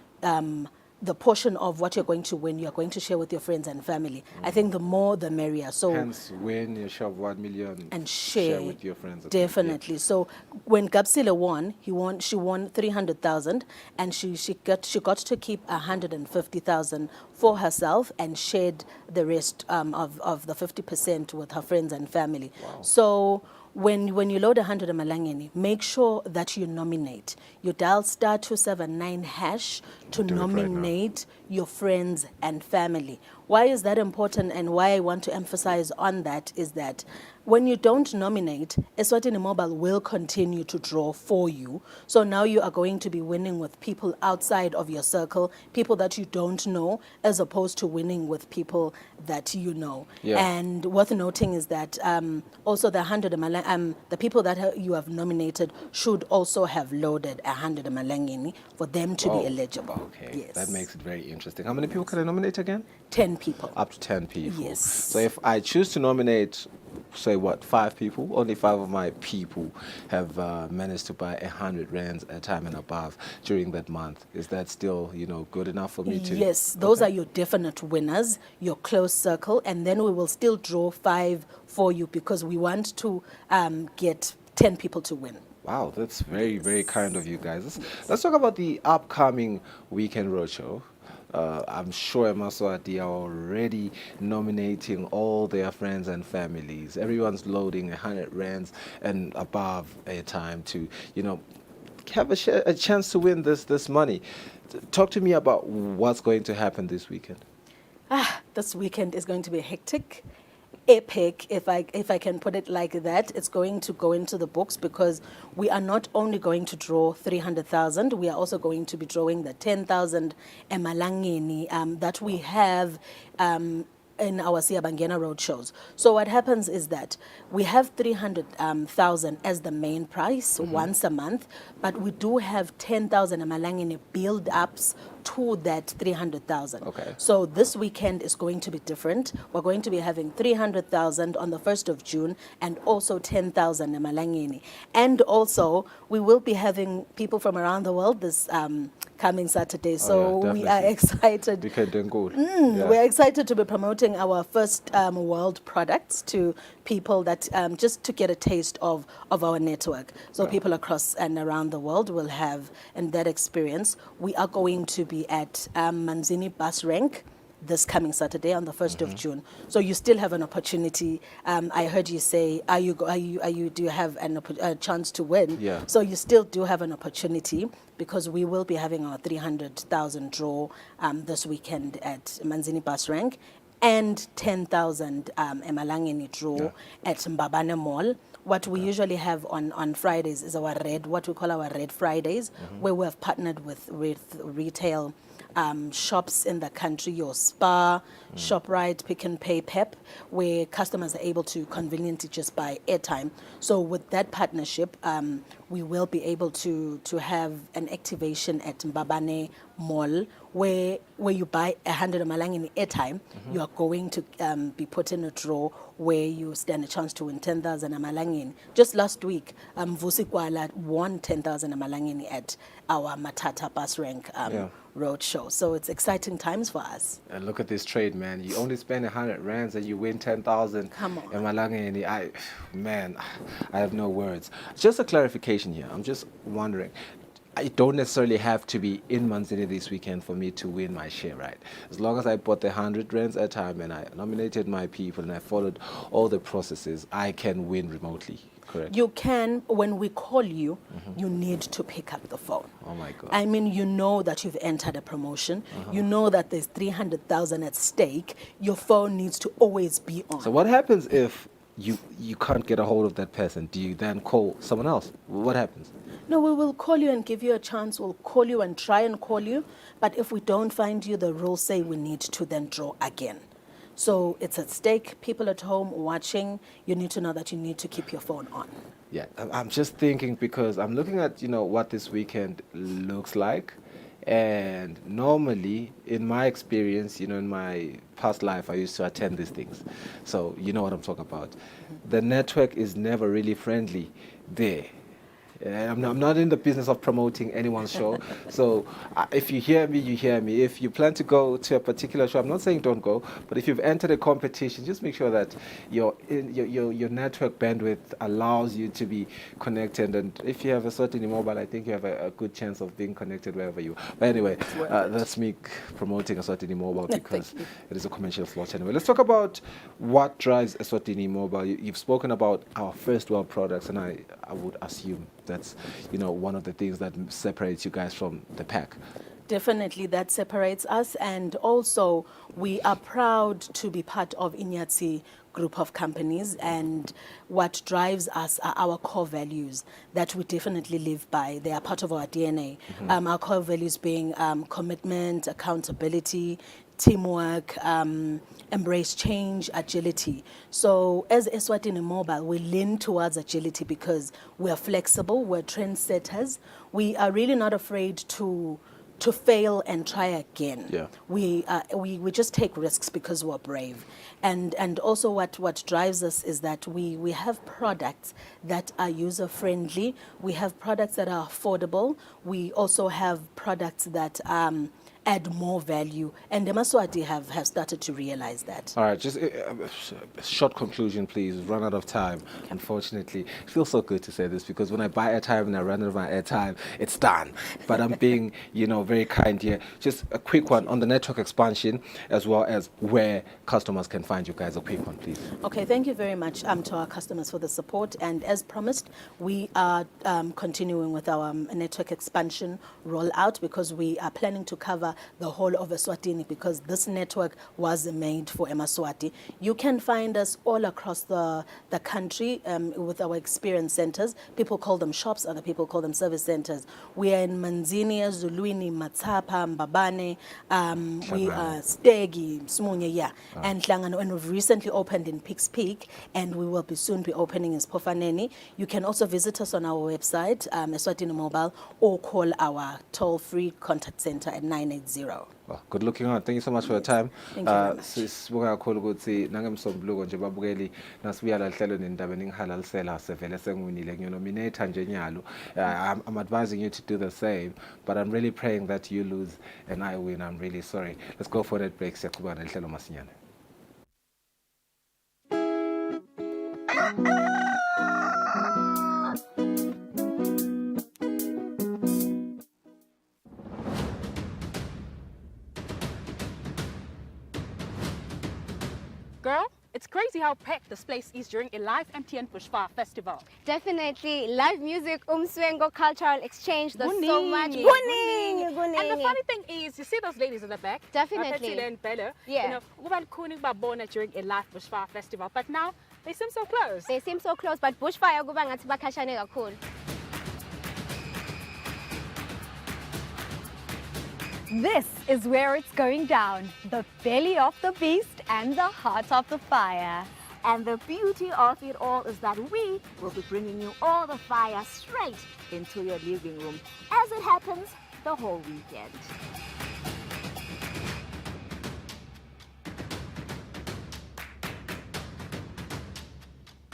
the portion of what you're going to win, you're going to share with your friends and family. I think the more, the merrier. So hence, win your share of 1 million and share with your friends. Definitely. So when Kusile won, she won 300,000, and she got to keep 150,000 for herself and shared the rest of the 50% with her friends and family. So when you load 100 malangeni, make sure that you nominate. You dial *279# to nominate your friends and family. Why is that important, and why I want to emphasize on that is that when you don't nominate, Eswatini Mobile will continue to draw for you. So now you are going to be winning with people outside of your circle, people that you don't know, as opposed to winning with people that you know. And worth noting is that also the people that you have nominated should also have loaded 100 malangeni for them to be eligible. Okay, that makes it very interesting. How many people can I nominate again? 10 people. Up to 10 people. Yes. So if I choose to nominate, say 5 people, only 5 of my people have managed to buy 100 rands a time and above during that month. Is that still, good enough for me to? Yes, those are your definite winners, your close circle, and then we will still draw 5 for you because we want to get 10 people to win. Wow, that's very, very kind of you guys. Let's talk about the upcoming weekend roadshow. I'm sure Emaswati are already nominating all their friends and families. Everyone's loading 100 rands and above airtime to, have a chance to win this money. Talk to me about what's going to happen this weekend. This weekend is going to be hectic, epic, if I can put it like that. It's going to go into the books because we are not only going to draw 300,000, we are also going to be drawing the 10,000 emalangeni that we have in our Siyabangena road shows. So what happens is that we have 300,000 as the main price once a month, but we do have 10,000 emalangeni build-ups to that 300,000. Okay. So this weekend is going to be different. We're going to be having 300,000 on the 1st of June and also 10,000 emalangeni. And also we will be having people from around the world this coming Saturday. So we are excited. We're excited to be promoting our first world products to people that just to get a taste of our network. So people across and around the world will have and that experience. We are going to be at Manzini Bus Rank this coming Saturday on the 1st of June. So you still have an opportunity. I heard you say, do you have a chance to win? Yeah. So you still do have an opportunity because we will be having our 300,000 draw this weekend at Manzini Bus Rank and 10,000 emalangeni draw at Mbabane Mall. What we usually have on Fridays is what we call our Red Fridays, where we have partnered with retail shops in the country, your Spar, ShopRite, Pick and Pay, Pep, where customers are able to conveniently just buy airtime. So with that partnership, we will be able to have an activation at Mbabane Mall where you buy 100 emalangeni airtime, you are going to be put in a draw where you stand a chance to win 10,000 emalangeni. Just last week, Vusi Kwala won 10,000 emalangeni at our Matata Bus Rank road show. So it's exciting times for us. And look at this trade, man. You only spend 100 rands and you win 10,000 emalangeni. I have no words. Just a clarification here. I'm just wondering. I don't necessarily have to be in Manzini this weekend for me to win my share, right? As long as I bought the 100 rands at a time and I nominated my people and I followed all the processes, I can win remotely, correct? You can. When we call you, you need to pick up the phone. Oh my God. I mean, you know that you've entered a promotion. You know that there's 300,000 at stake. Your phone needs to always be on. So what happens if you can't get a hold of that person? Do you then call someone else? What happens? No, we will call you and give you a chance. We'll call you and try and call you. But if we don't find you, the rules say we need to then draw again. So it's at stake. People at home watching, you need to know that you need to keep your phone on. Yeah, I'm just thinking because I'm looking at, what this weekend looks like. And normally, in my experience, in my past life, I used to attend these things. So you know what I'm talking about. The network is never really friendly there. I'm not in the business of promoting anyone's show. So if you hear me, you hear me. If you plan to go to a particular show, I'm not saying don't go, but if you've entered a competition, just make sure that your network bandwidth allows you to be connected. And if you have Eswatini mobile, I think you have a good chance of being connected wherever you are. But anyway, that's me promoting Eswatini mobile because it is a commercial slot anyway. Let's talk about what drives Eswatini mobile. You've spoken about our first world products, and I would assume that's one of the things that separates you guys from the pack. Definitely, that separates us, and also we are proud to be part of Inyatsi group of companies, and what drives us are our core values that we definitely live by. They are part of our DNA. Our core values being commitment, accountability, teamwork, embrace change, agility. So as Eswatini Mobile, we lean towards agility because we are flexible, we're trendsetters. We are really not afraid to fail and try again. Yeah. We just take risks because we're brave. And also what drives us is that we have products that are user-friendly. We have products that are affordable. We also have products that add more value. And the Maswati have started to realize that. All right, just a short conclusion, please. We've run out of time, unfortunately. It feels so good to say this because when I buy airtime and I run out of my airtime, it's done. But I'm being, very kind here. Just a quick one on the network expansion as well as where customers can find you guys. A quick one, please. Okay, thank you very much to our customers for the support. And as promised, we are continuing with our network expansion rollout because we are planning to cover the whole of Eswatini because this network was made for Eswatini. You can find us all across the country with our experience centers. People call them shops, other people call them service centers. We are in Manzini, Zuluini, Matsapa, Mbabane, we are Stegi, Smunye, and Hlangano, and we've recently opened in Pikes Peak, and we will soon be opening in Spofaneni. You can also visit us on our website, Eswatini Mobile, or call our toll-free contact center at 980. Well, good looking on. Thank you so much for your time. Thank you very much. Sisibuka kakhulu ukuthi nangemsombuluko nje babukeli nasibuya la hlelo nendaba ningihalalisela sevele sengiwinile nginominate nje nyalo. I'm advising you to do the same, but I'm really praying that you lose and I win. I'm really sorry. Let's go for that break. Siyakuba na hlelo masinyane. Girl, it's crazy how packed this place is during a live MTN Bushfire festival. Definitely. Live music, umswengo, cultural exchange, there's so much. And the funny thing is, you see those ladies in the back? Definitely. Kusile and Bella. Yeah. During a live Bushfire festival, but now they seem so close. They seem so close, but Bushfire kuba ngathi bakhashane kakhulu. This is where it's going down, the belly of the beast and the heart of the fire. And the beauty of it all is that we will be bringing you all the fire straight into your living room, as it happens the whole weekend.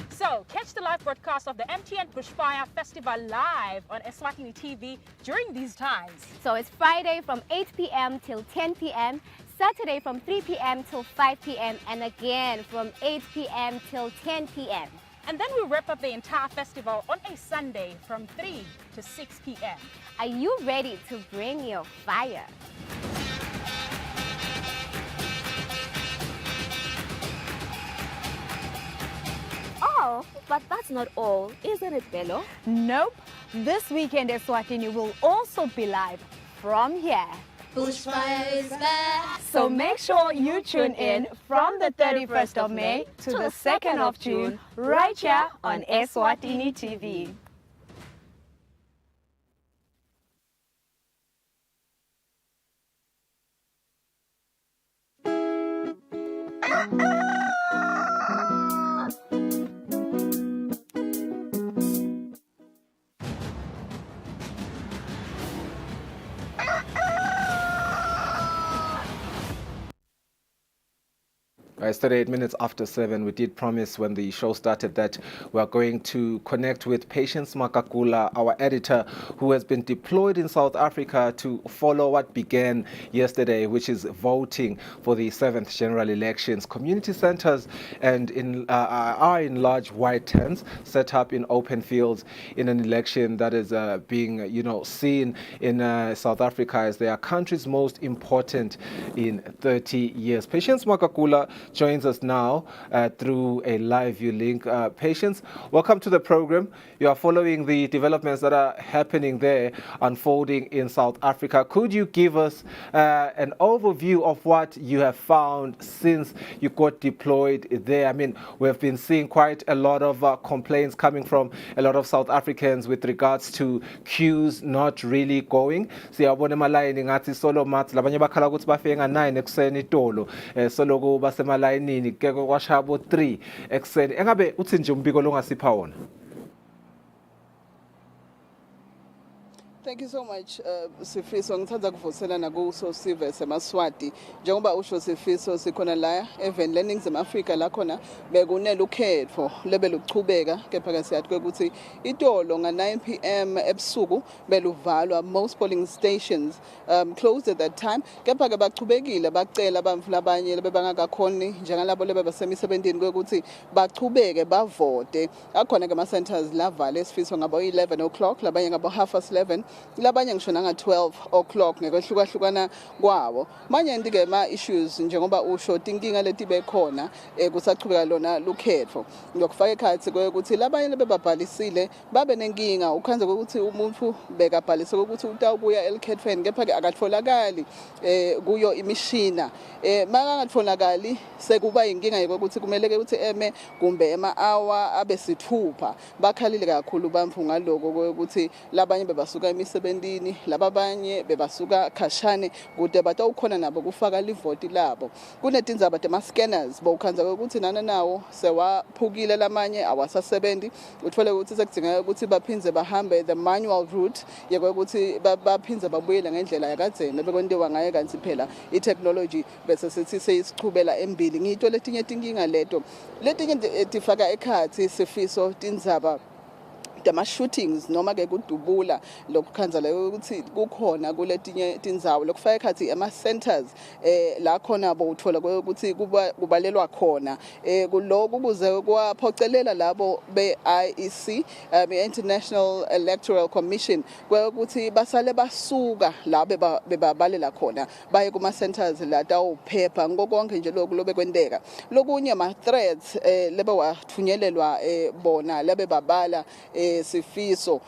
So, catch the live broadcast of the MTN Bushfire Festival live on Eswatini TV during these times. So it's Friday from 8 p.m. till 10 p.m., Saturday from 3 p.m. till 5 p.m., and again from 8 p.m. till 10 p.m. And then we wrap up the entire festival on a Sunday from 3 to 6 p.m. Are you ready to bring your fire? Oh, but that's not all, isn't it, Bello? Nope. This weekend, Eswatini will also be live from here. Bushfire is back. So make sure you tune in from the 31st of May to the 2nd of June, right here on Eswatini TV. It's 38 minutes after 7. We did promise when the show started that we are going to connect with Patience Makakula, our editor, who has been deployed in South Africa to follow what began yesterday, which is voting for the 7th general elections. Community centers and are in large white tents set up in open fields in an election that is being, seen in South Africa as their country's most important in 30 years. Patience Makakula joins us now through a live view link. Patience, welcome to the program. You are following the developments that are happening there, unfolding in South Africa. Could you give us an overview of what you have found since you got deployed there? I mean, we have been seeing quite a lot of complaints coming from a lot of South Africans with regards to queues not really going. Siyabona emalayini ngathi solo mat labanye bakhala ukuthi bafike nga9 ekuseni itolo solo basemalayinini ke kwashabo 3 ekuseni. Engabe uthi nje umbiko longasipha wona? Thank you so much, Sifiso. Ngithanda kuvuselana kuso Sive seMaswati. Njengoba usho Sifiso sikhona la even leNingizimu Afrika la khona bekunela ukhetho lebe luchubeka kepha ke siyathi ukuthi itolo nga 9 p.m. ebusuku beluvalwa. Most polling stations closed at that time. Kepha ke bachubekile bacela abantu labanye lebe bangakakhoni njengalabo lebe basemisebentini ukuthi bachubeke bavote. Akhona ke ama centers lavala Sifiso ngabo 11 o'clock labanye ngabo 11:30. Labanye ngisho nanga 12 o'clock ngekwehlukana kwawo manje ndike ma issues njengoba usho inkinga leti bekhona kusachubeka lona lukhetho ngokufaka ekhathi ukuthi labanye lebebabhalisile babe nenkinga ukhanze ukuthi umuntu bekabhalise ukuthi utawubuya elikhethweni kepha ke akatholakali kuyo imishina makangatholakali sekuba inkinga yokuthi kumele ke ukuthi eme kumbe ema-hour abesithupha bakhalile kakhulu bamfu ngaloko ukuthi labanye bebasuka emisebentini labanye bebasuka khashane kude batawukhona nabo kufaka livoti labo kunetindzaba tema-scanners bowukhanza ukuthi nana nawo sewaphukile lamanye awasasebenzi uthole ukuthi sekudingeka ukuthi baphindze bahambe the manual route yokuthi baphindze babuyele ngendlela yakadzeni bekwenziwa ngayo kanti phela i-technology bese sithi seyisichubela embili ngito letinye tinkinga letinye tifaka ekhathi Sifiso tindzaba ama-shootings noma ke kudubula lokukhanza leyo ukuthi kukhona kuletinye tindzawo lokufaka ekhathi ama-centers la khona bowuthola ukuthi kubalelwa khona kuloko kuze kwaphocelela labo be-IEC i-International Electoral Commission ukuthi basale basuka la bebabalela khona baye kuma-centers la tawuphepha ngokonke nje lokhu lobe kwenteka lokunye ama-threats lebe wathunyelelwa bona lebe babala Sifiso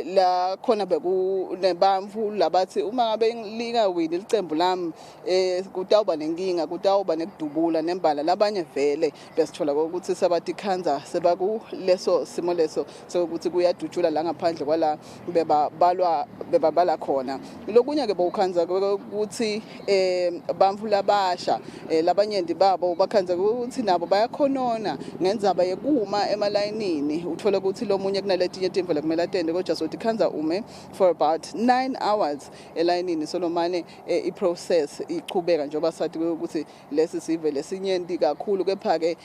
la khona bekunebamvu labathi uma ngabe lingawini licembu lami kutawuba nenkinga kutawuba nekudubula nembala labanye vele besithola ukuthi sabatikhanza sebakuleso simo leso sokuthi kuyadutshula la ngaphandle kwala bebabala khona lokunye ke bowukhanza ukuthi bamvu labasha labanyenti babo bakhanza ukuthi nabo bayakhonona ngendzaba yekuma emalayinini uthola ukuthi lo munye kunaletinye timvo lekumele atende kodwa sothi khanza ume for about 9 hours elayinini solomane i-process ichubeka njengoba sathi ukuthi lesi sive lesinyenti kakhulu kepha ke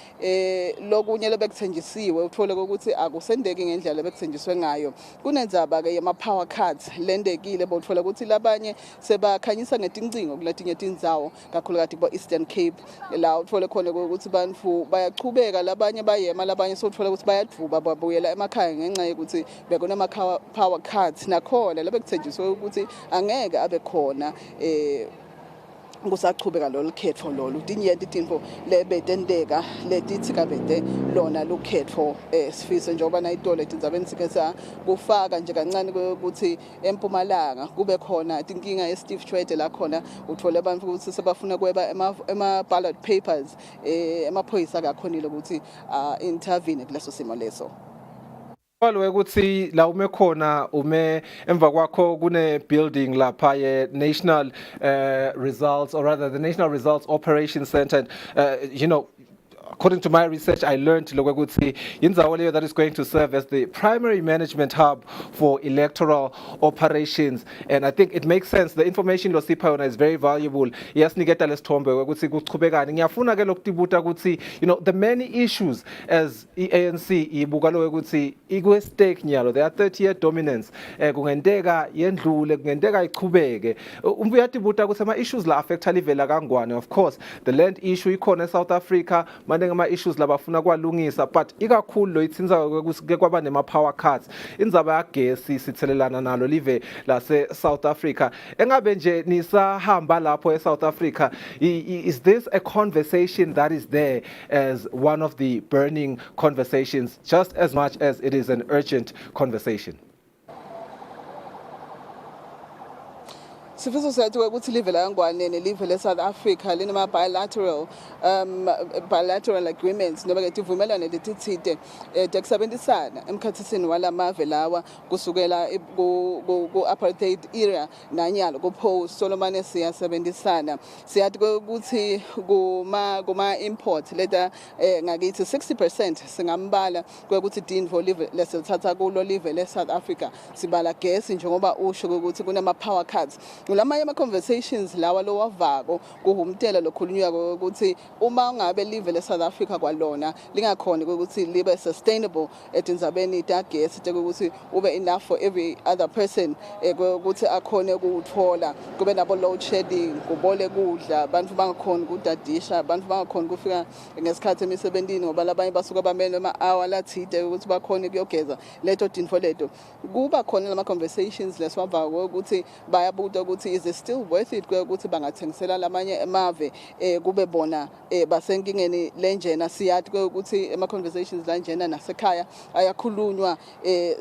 lokunye lebekuthenjisiwe uthole ukuthi akusendeki ngendlela lebekuthenjiswe ngayo kunendzaba ke yama-power cuts lendekile bothola ukuthi labanye sebakhanyisa ngetincingo kuletinye tindzawo kakhulukazi bo-Eastern Cape la uthole khona ukuthi bantu bayachubeka labanye bayema labanye sothola ukuthi bayadvuba babuyela emakhaya ngenxa yokuthi bekunama-power cuts nakhona lebekuthenjiswe ukuthi angeke abe khona kusachubeka lolu khetho lolu tinyenti tinfo lebetendeka letitsikabete lona lukhetho Sifiso njengoba nayitolo etindzabeni sike sakufaka nje kancane ukuthi eMpumalanga kube khona tinkinga ye-Steve Tshwete la khona uthole abantu ukuthi sebafuna kweba ema-ballot papers emaphoyisa akakhonile ukuthi intervene kuleso simo leso ukuthi la ume khona ume emva kwakho kune building lapha ye National Results or rather the National Results Operations Center and according to my research, I learned that is going to serve as the primary management hub for electoral operations. And I think it makes sense. The information losipha is very valuable. Yes, nigeta lesithombe ukuthi kuchubekani. Ngiyafuna ke lokutibuta ukuthi the many issues as ANC ibuka lo ukuthi ikwe stake nyalo. There are 30-year dominance. Kungendeka yendlule, kungendeka ichubeke. Umuyatibuta ukuthi ama issues la affect livela kangwane. Of course, the land issue ikhona South Africa. Ama-issues labafuna kwalungisa but ikakhulu lo ithinza ke kwaba nema-power cuts indzaba yagesi sithelelana nalo live lase-South Africa engabe nje nisahamba lapho e-South Africa is this a conversation that is there as one of the burning conversations just as much as it is an urgent conversation? sifiso sethu ukuthi live la ngwanene live le South Africa linama bilateral agreements noba ke tivumelane letithide tekusebenzisana emkhathisini walamave lawa kusukela ku apartheid era nanyalo ku post solomane siyasebenzisana siyathi ukuthi kuma import leta ngakithi 60% singambala ukuthi dinvo live lesilithatha kulo live le South Africa sibala gas njengoba usho ukuthi kunama power cuts ulamanye ama conversations lawa lo wavako kuhumtela lokhulunywa ukuthi uma ngabe live le South Africa kwalona lingakhona ukuthi libe sustainable etinzabeni ta gas ukuthi ube enough for every other person ukuthi akhone ukuthola kube nabo load shedding kubole kudla abantu bangakhona ukudadisha abantu bangakhona ukufika ngesikhathi emisebenzini ngoba labanye basuka bamele ama hour lathide ukuthi bakhona ukuyogeza leto dinfo leto kuba khona lama conversations leswava ukuthi bayabuta ukuthi is it still worth it ukuthi bangathengisela lamanye emave kube bona basenkingeni lenjena siyathi ukuthi ama conversations lanjena nasekhaya ayakhulunywa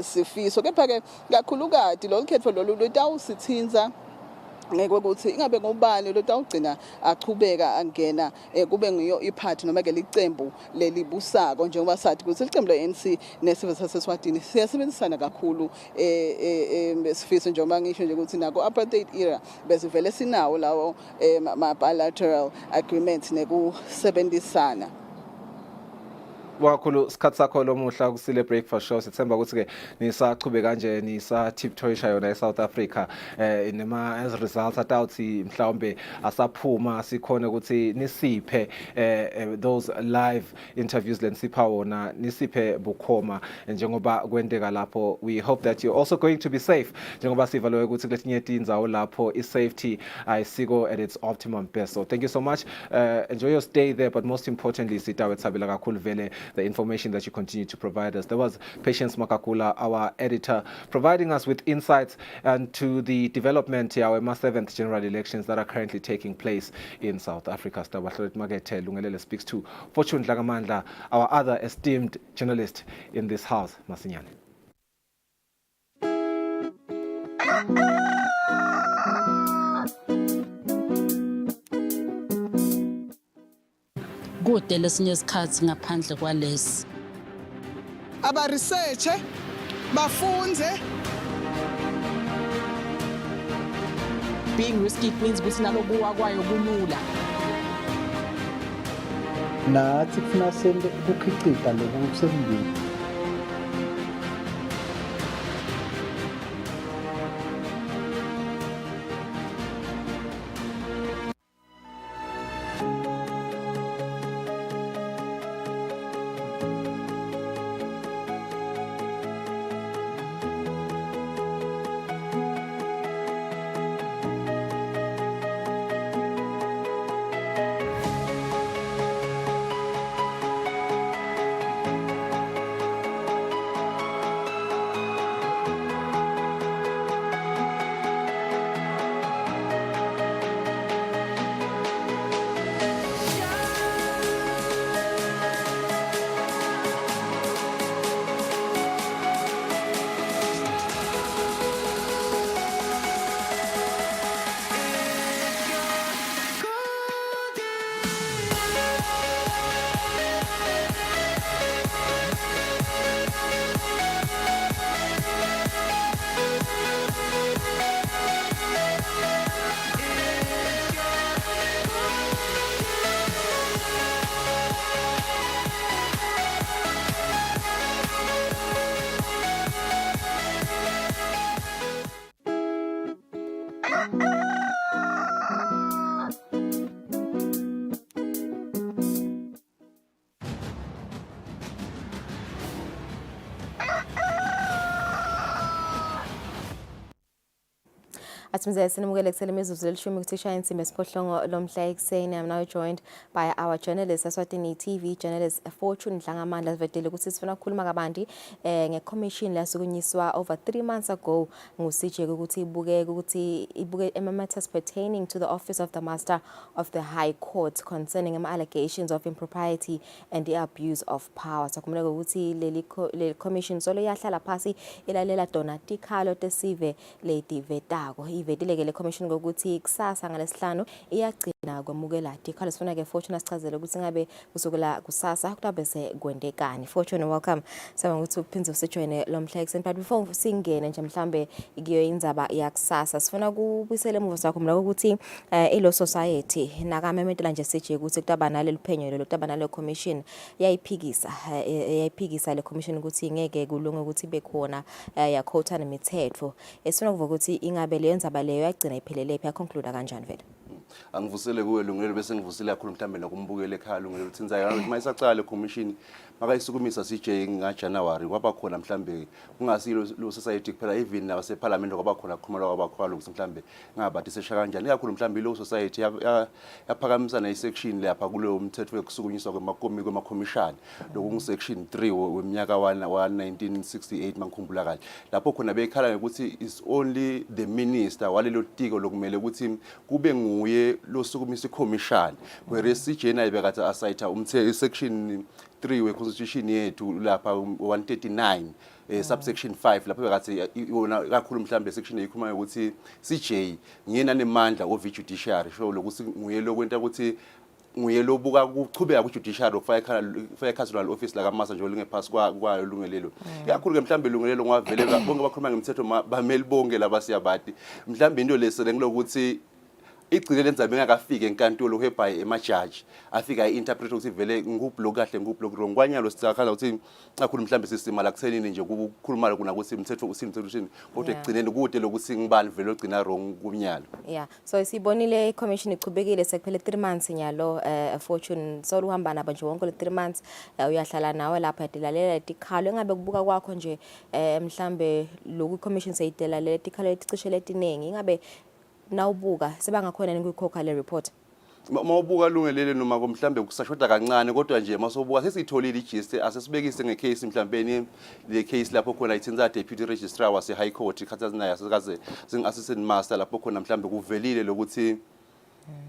sifiso kepha ke kakhulukati lo khetho lolu lutawusithinza ngeke ukuthi ingabe ngubani lotawugcina achubeka angena kube ngiyo iphathi noma ke licembu lelibusako njengoba sathi ukuthi licembu le-ANC nesizwe saseSwatini siyasebenzisana kakhulu sifiso njengoba ngisho nje ukuthi nako apartheid era besivele sinawo lawo ma bilateral agreements nekusebenzisana wakhulu sikhathi sakho lomuhla kusile breakfast show sithemba ukuthi ke nisachube kanje nisatiptoyisha yona eSouth Africa nema as results atawuthi mhlawumbe asaphuma sikhona ukuthi nisiphe those live interviews lensipha wona nisiphe bukhoma njengoba kwendeka lapho we hope that you're also going to be safe njengoba sivalowe ukuthi kuletinye indzawo lapho isafety ayisiko at its optimum best. So thank you so much, enjoy your stay there, but most importantly sitawe tsabela kakhulu vele the information that you continue to provide us. There was Patience Makakula, our editor, providing us with insights into the development of our 7th general elections that are currently taking place in South Africa. Lungelele speaks to Fortune Dlagamandla, our other esteemed journalist in this house. Masinyane. Kude lesinye isikhathi ngaphandle kwalesi aba research bafunze being risky means ukuthi nalokuwa kwayo kulula nathi kufuna sende ukukhicita lokusemndeni Asimzela sinimukele kusele imizuzu elishumi kuthishaya insimbi esiphohlongo lomhla ekuseni. I'm now joined by our journalist Eswatini TV journalist Fortune Dlagamandla sivedele ukuthi sifuna ukukhuluma kabanti ngecommission lasukunyiswa over 3 months ago nguCJ ukuthi ibuke matters pertaining to the office of the Master of the High Court concerning allegations of impropriety and the abuse of power. Sakumuleka ukuthi le commission solo yahlala phasi ilalela dona tikhalo tesive leti vetako ivetile ke le commission ngokuthi kusasa ngalesihlanu iyagcina kwamukela tikhalo sifuna ke Fortune asichazele ukuthi ngabe kusukela kusasa kutabe sekwendekani. Fortune, welcome. Saba ukuthi uphindze usejoine lo mhla ekseni, but before singene nje mhlambe ikiyo indzaba yakusasa sifuna kubuyisela emuva sakho mla ukuthi ilo society nakamemetela nje sije ukuthi kutaba nale liphenyo lo kutaba nale commission yayiphikisa le commission ukuthi ngeke kulunge ukuthi bekhona yakhotha nemithetho. Esifuna kuva ukuthi ingabe leyo ndzaba leyo yagcina iphelele phi, yaconclude kanjani vele? Angivusele kuwe Lungelelo bese ngivusile kakhulu mhlambe nokumbukela ekhaya Lungelelo ukuthi nzayana ukuthi mayisaqala le commission makayisukumisa CJ ngaJanuary kwaba khona mhlambe kungasilo lo society kuphela even nabase parliament kwaba khona kukhumula kwaba khona ukuthi mhlambe ngabathi sesha kanjani kakhulu mhlambe lo society yaphakamisa na section lapha kuleyo umthetho wokusukunyiswa kwamakomishana loku section 3 weminyaka wa 1968 mangikhumbula kahle lapho khona bekhala ukuthi is only the minister walelo tiko lokumele ukuthi kube nguye lo sukumisa ikomishana whereas CJ naye bekathi asayitha umthetho section 3 we-constitution yethu lapha 139 subsection 5 lapho bekathi yona kakhulu mhlambe section eyikhuluma ukuthi CJ ngiyena nemandla of judiciary show lokuthi nguye lokwenta ukuthi nguye lobuka kuchubeka ku-judiciary ofaya casual office la kamasa nje lingephasi kwayo Lungelelo kakhulu ke mhlambe Lungelelo ngwavele bonke bakhuluma ngemthetho bameli bonke labasiyabati mhlambe into lesele ngilokuthi igcine lenzabe engakafike enkantolo hebhayi emajaji afika interpret ukuthi vele ngublock kahle ngublock wrong kwanyalo sicakhala ukuthi kakhulu mhlambe sisimala kuthenini nje ukukhuluma kuna ukuthi umthetho usimthethweni kodwa egcineni kude lokuthi ngibani vele ogcina wrong kumnyalo. Yeah, so sibonile i-commission ichubekile sekuphele 3 months nyalo Fortune so uhamba nabo nje wonke le 3 months uyahlala nawe lapha edilalela tikhalo engabe kubuka kwakho nje mhlambe lokhu i-commission seyidelalela tikhalo eticishe letiningi ingabe nawubuka sebangakhona nikuyikhokha le report mawubuka Lungelelo noma mhlambe kusashoda kancane kodwa nje masobuka sesitholile igist asesibekise ngecase mhlambeni le case lapho khona ithenza deputy registrar wase high court khathazina yasikaze sing assistant master lapho khona mhlambe kuvelile lokuthi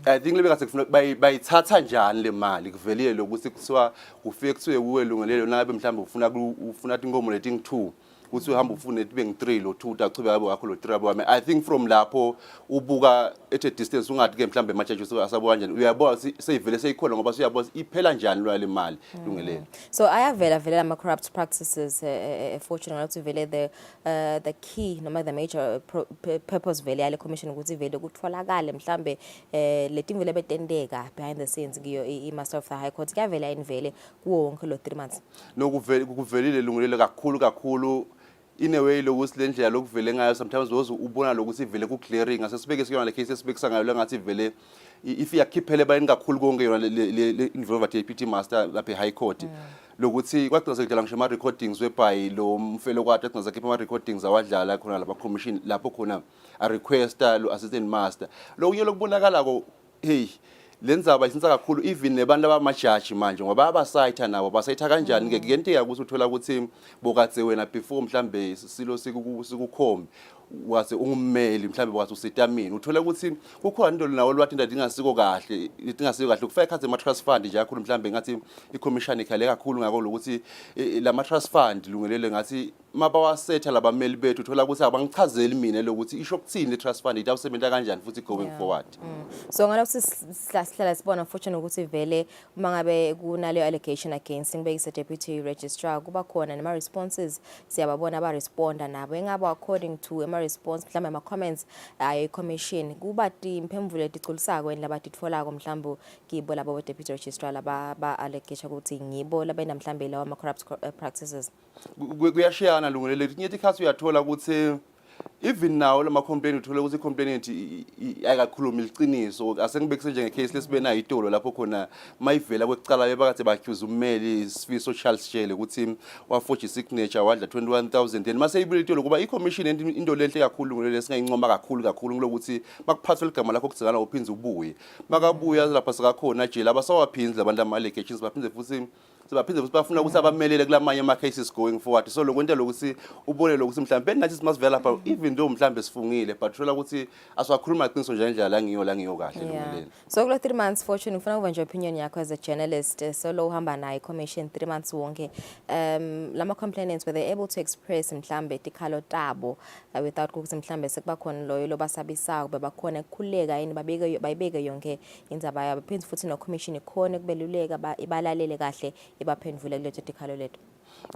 I think lebekase kufuna bayithatha njani le mali kuvelile lokuthi kuthiwa ufike kuthiwe kuwe Lungelelo nabe mhlambe ufuna inkomo leting 2 ukuthi uhamba ufune ibe ngi3 lo 2 utachubeka yabo kakho lo 3 yabo wami I think from lapho ubuka at a distance ungathi ke mhlambe majudges asabo kanjani uyabona seyivele seyikhona ngoba siyabona iphela njani lo le mali Lungelelo. So ayavela vele ama corrupt practices Fortune ukuthi vele the key noma the major purpose vele yale commission ukuthi vele kutholakale mhlambe letimvele betendeka behind the scenes kiyo I master of the high court kuyavela invele kuwo wonke lo 3 months nokuvelile Lungelelo kakhulu in a way lokuthi le ndlela lokuvele ngayo sometimes ubona lokuthi ivele ku clearing asesibeke siyona le case esibekisa ngayo lengathi ivele if yakhiphele bayini kakhulu konke yona le involved deputy master lapha high court lokuthi kwaqhubeka sekudala ngisho ama recordings webhayi lo mfelo kwathi aqhubeka sekipha ama recordings awadlala khona laba commission lapho khona a requester lo assistant master lokunye lokubonakala ko hey lenzaba isinsa kakhulu even nebantu abamajaji manje ngoba abasayitha nabo basayitha kanjani ke kuyenteka ukuthi uthola ukuthi bokatse wena before mhlambe silo sikukhombe wase ungummeli mhlambe wathi usitamini uthola ukuthi kukhona into nawo lwathi ndingasiko kahle kufika khaze ama trust fund nje kakhulu mhlambe ngathi i-commission ikhale kakhulu ngako lokuthi la trust fund Lungelelo ngathi mabawasetha labameli bethu uthola ukuthi abangichazeli mina lokuthi isho kuthini le trust fund itawusebenza kanjani futhi going forward. So ngalo sihlala sibona Fortune ukuthi vele uma ngabe kunale allegation against ngibekise deputy registrar kuba khona nema responses siyababona ba responda nabo engaba according to ama response mhlambe ama comments ayi commission kuba impemvulo eticululisako endla batitfolako mhlambe kibo labo deputy registrar laba ba allegation ukuthi ngibo labena mhlambe lawa ama corrupt practices kuyashiyana Lungelelo ngiyethi khathi uyathola ukuthi even now lama complaint uthola ukuthi complainant ayikakhuluma iliciniso asengibekise nje ngecase lesibena itolo lapho khona mayivela kwekucala bebakade baccuse ummeli Sifiso Charles Shele ukuthi waforge signature wadla 21,000 and mase ibile itolo kuba i-commission into lenhle kakhulu Lungelelo singayincoma kakhulu ngokuthi makuphathwe igama lakho kugcikana uphinze ubuye makabuya lapha sikakhona nje laba sawaphinzi labantu ama allegations baphinze futhi sibaphinde futhi bafuna ukuthi abamelele kulamanye ama cases going forward. So lokwento lokuthi ubone lokuthi mhlambe nathi simasivela lapha even though mhlambe sifungile but thola ukuthi aswakhuluma iqiniso nje indlela la ngiyo kahle lungileni. So kulo 3 months Fortune ufuna ukuva nje opinion yakho as a journalist, so lo uhamba naye commission 3 months wonke, lama complainants were they able to express mhlambe tikhalo tabo without ukuthi mhlambe sekuba khona loyo lobasabisayo kube bakhona ukukhuleka yini bayibeke yonke indzaba yabo, phinde futhi no commission ikhona kubeluleka ibalalele kahle ibaphendvule kuleto tikhalo leto.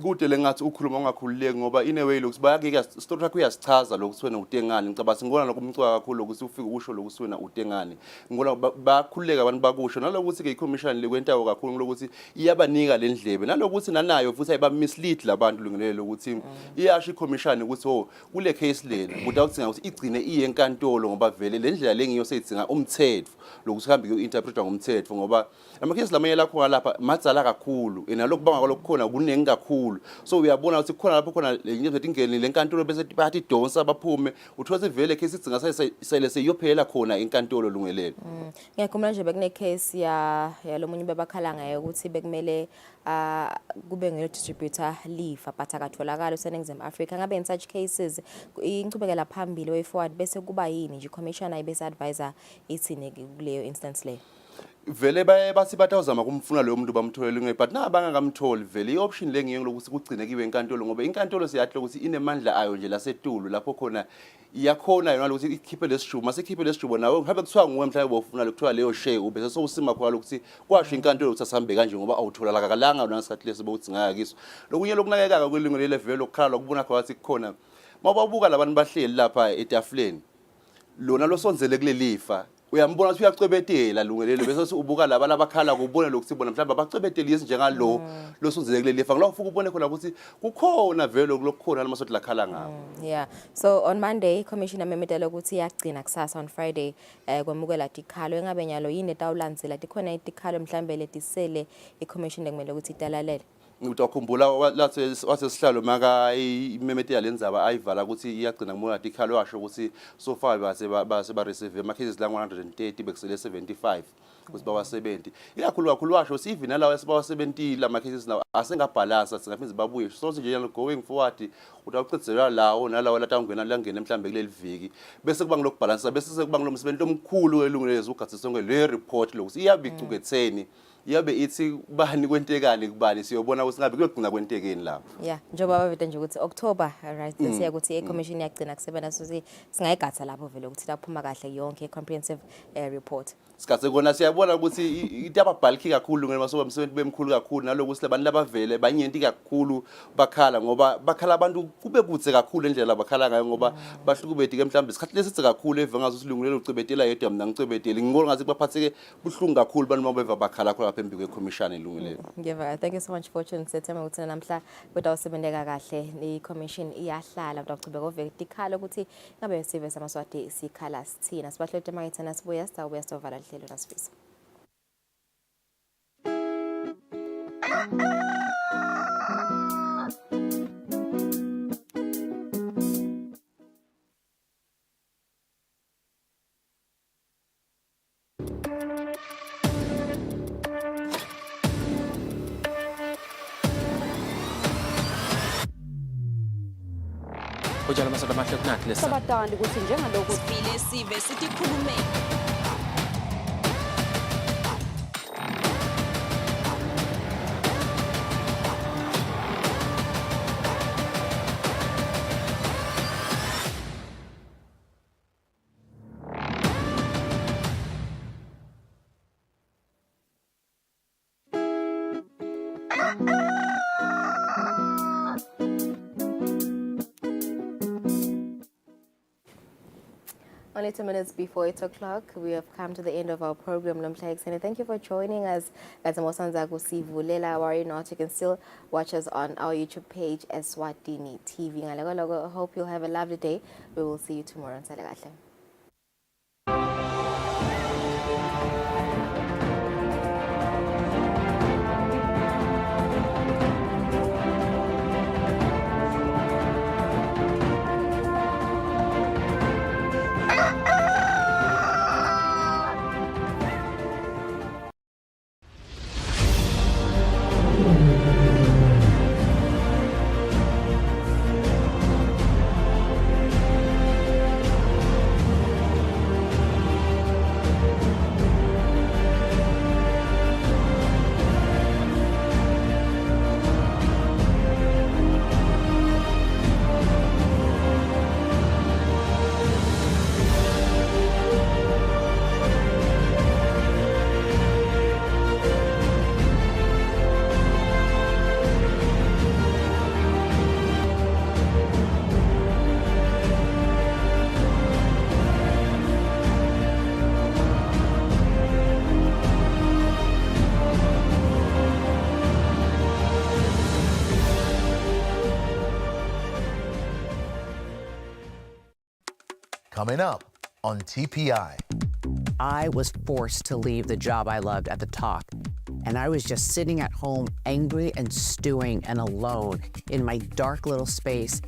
Kude lengathi ukhuluma ungakhululeki ngoba in a way lokuthi bayake story yakho uyasichaza lokuthi wena utengani, ngicaba singona lokumcwa kakhulu lokuthi ufike usho lokuthi wena utengani, ngibona bakhululeka abantu bakusho nalokuthi ke i-commission lekwentayo kakhulu lokuthi iyabanika lendlebe nalokuthi nanayo futhi ayiba mislead labantu lungilele lokuthi iyasho i-commission ukuthi kule case lena ukuthi awudinga ukuthi igcine iyenkantolo ngoba vele lendlela lengiyo seyidzinga umthetho lokuthi hambe ku-interpretwa ngomthetho ngoba ama-case lamanye lakho lapha madzala kakhulu nalokhu bangakalokhu khona kuningi kakhulu. So uyabona ukuthi khona lapho khona lenye ingeni lenkantolo bese bathi donsa baphume uthola vele case idzinga sele seyophela khona inkantolo lungelelo. Ngiyakhumbula nje bekune case ya lomunye bebakhala ngaye ukuthi bekumele kube ngelo distributor leave but akatholakala useNingizimu Afrika. Ngabe in such cases incubekela phambili way forward bese kuba yini nje commissioner ayibese advisor ithini kuleyo instance leyo? Vele bathi batawuzama kumfuna leyo muntu bamtholele nge but nabangakamtholi vele ioption lengiyo lokuthi kugcinekiwe inkantolo ngoba inkantolo siyahle ukuthi inemandla ayo nje lasetulu lapho khona iyakhona yona ukuthi ikhiphe lesishubo masikhiphe lesishubo nawe ngabe kuthiwa nguwe mhlawumbe bofuna lokuthiwa leyo share ubese sowusima khona ukuthi kwasho inkantolo ukuthi asambe kanje ngoba awutholakala kalanga nasikhathi lesi bowudzingaka kiso. Lokunye lokunakekaka kwelungu lele vele lokukhala lokubona khona ukuthi kukhona mababuka labantu bahleli lapha etafuleni lona losonzele kulelifa uyambona ukuthi uyacwebetela lungelelo bese ubuka laba labakhala kubone lokuthi bona mhlawumbe abacwebeteli njengalo losonzele kulelifa ngilokho futhi ubone khona ukuthi kukhona vele lokukhona lamasothi lakhala ngawo. Yeah, so on Monday commissioner memedela ukuthi iyagcina kusasa on Friday kwamukela tikhalo engabe nyalo yini etawulandzela tikhona itikhalo mhlawumbe letisele i-commission kumele ukuthi italalele. Ngikukhumbula wathi sihlalo maka imemetea lendzaba ayivala ukuthi iyagcina kumona tikhalo washo ukuthi so far base ba receive ama cases la 130 bekusele 75 ukuthi bawa70 ikakhulu washo si even nalawa esibawa 70 lama cases nawo asengabhalansa singaphinde babuye so nje going forward utawuqedzelwa lawo nalawa latangena langena mhlambe kuleli viki bese kuba ngilokubhalansa bese sekuba ngilomsebenzi omkhulu welungelezo ugathi sonke le report lokuthi iyabicuketheni yabe ithi bani kwentekani kubani siyobona ukuthi ngabe kuyogcina kwentekeni lapho. Yeah, njoba bavete nje ukuthi October right siya ukuthi i-commission yagcina kusebenza sosi singayigatha lapho vele ukuthi laphuma kahle yonke comprehensive report. Sikhathe kona siyabona ukuthi itababhaliki kakhulu ngene masoba umsebenzi bemkhulu kakhulu nalokuthi labantu labavele banyenti kakhulu bakhala ngoba bakhala abantu kube kutse kakhulu endlela bakhala ngayo ngoba bahlukubeti ke mhlambe isikhathi lesitse kakhulu evengazo silungulelo ucibetela yedwa mina ngicibeteli ngibona ngathi baphatheke buhlungu kakhulu bantu mabeva bakhala khona lapha embi kwe-commission elungilelo. Ngiyeva, thank you so much Fortune sethema ukuthi namhla kutawusebenzeka kahle i-commission iyahlala utawuchubeka oveke tikhalo ukuthi ngabe sive samaswati sikhala sithina sibahlete mangithana sibuya sitawubuya sitovala hlelo nasifisa. Ujala masada mahle kunathi lesa. Sabatandi ukuthi njengalokho Sifile sive sitikhulume. Only 2 minutes before 8 o'clock, we have come to the end of our program. Thank you for joining us. Worry not, you can still watch us on our YouTube page, Eswatini TV. I hope you'll have a lovely day. We will see you tomorrow. Coming up on TPI. I was forced to leave the job I loved at the talk, and I was just sitting at home angry and stewing and alone in my dark little space.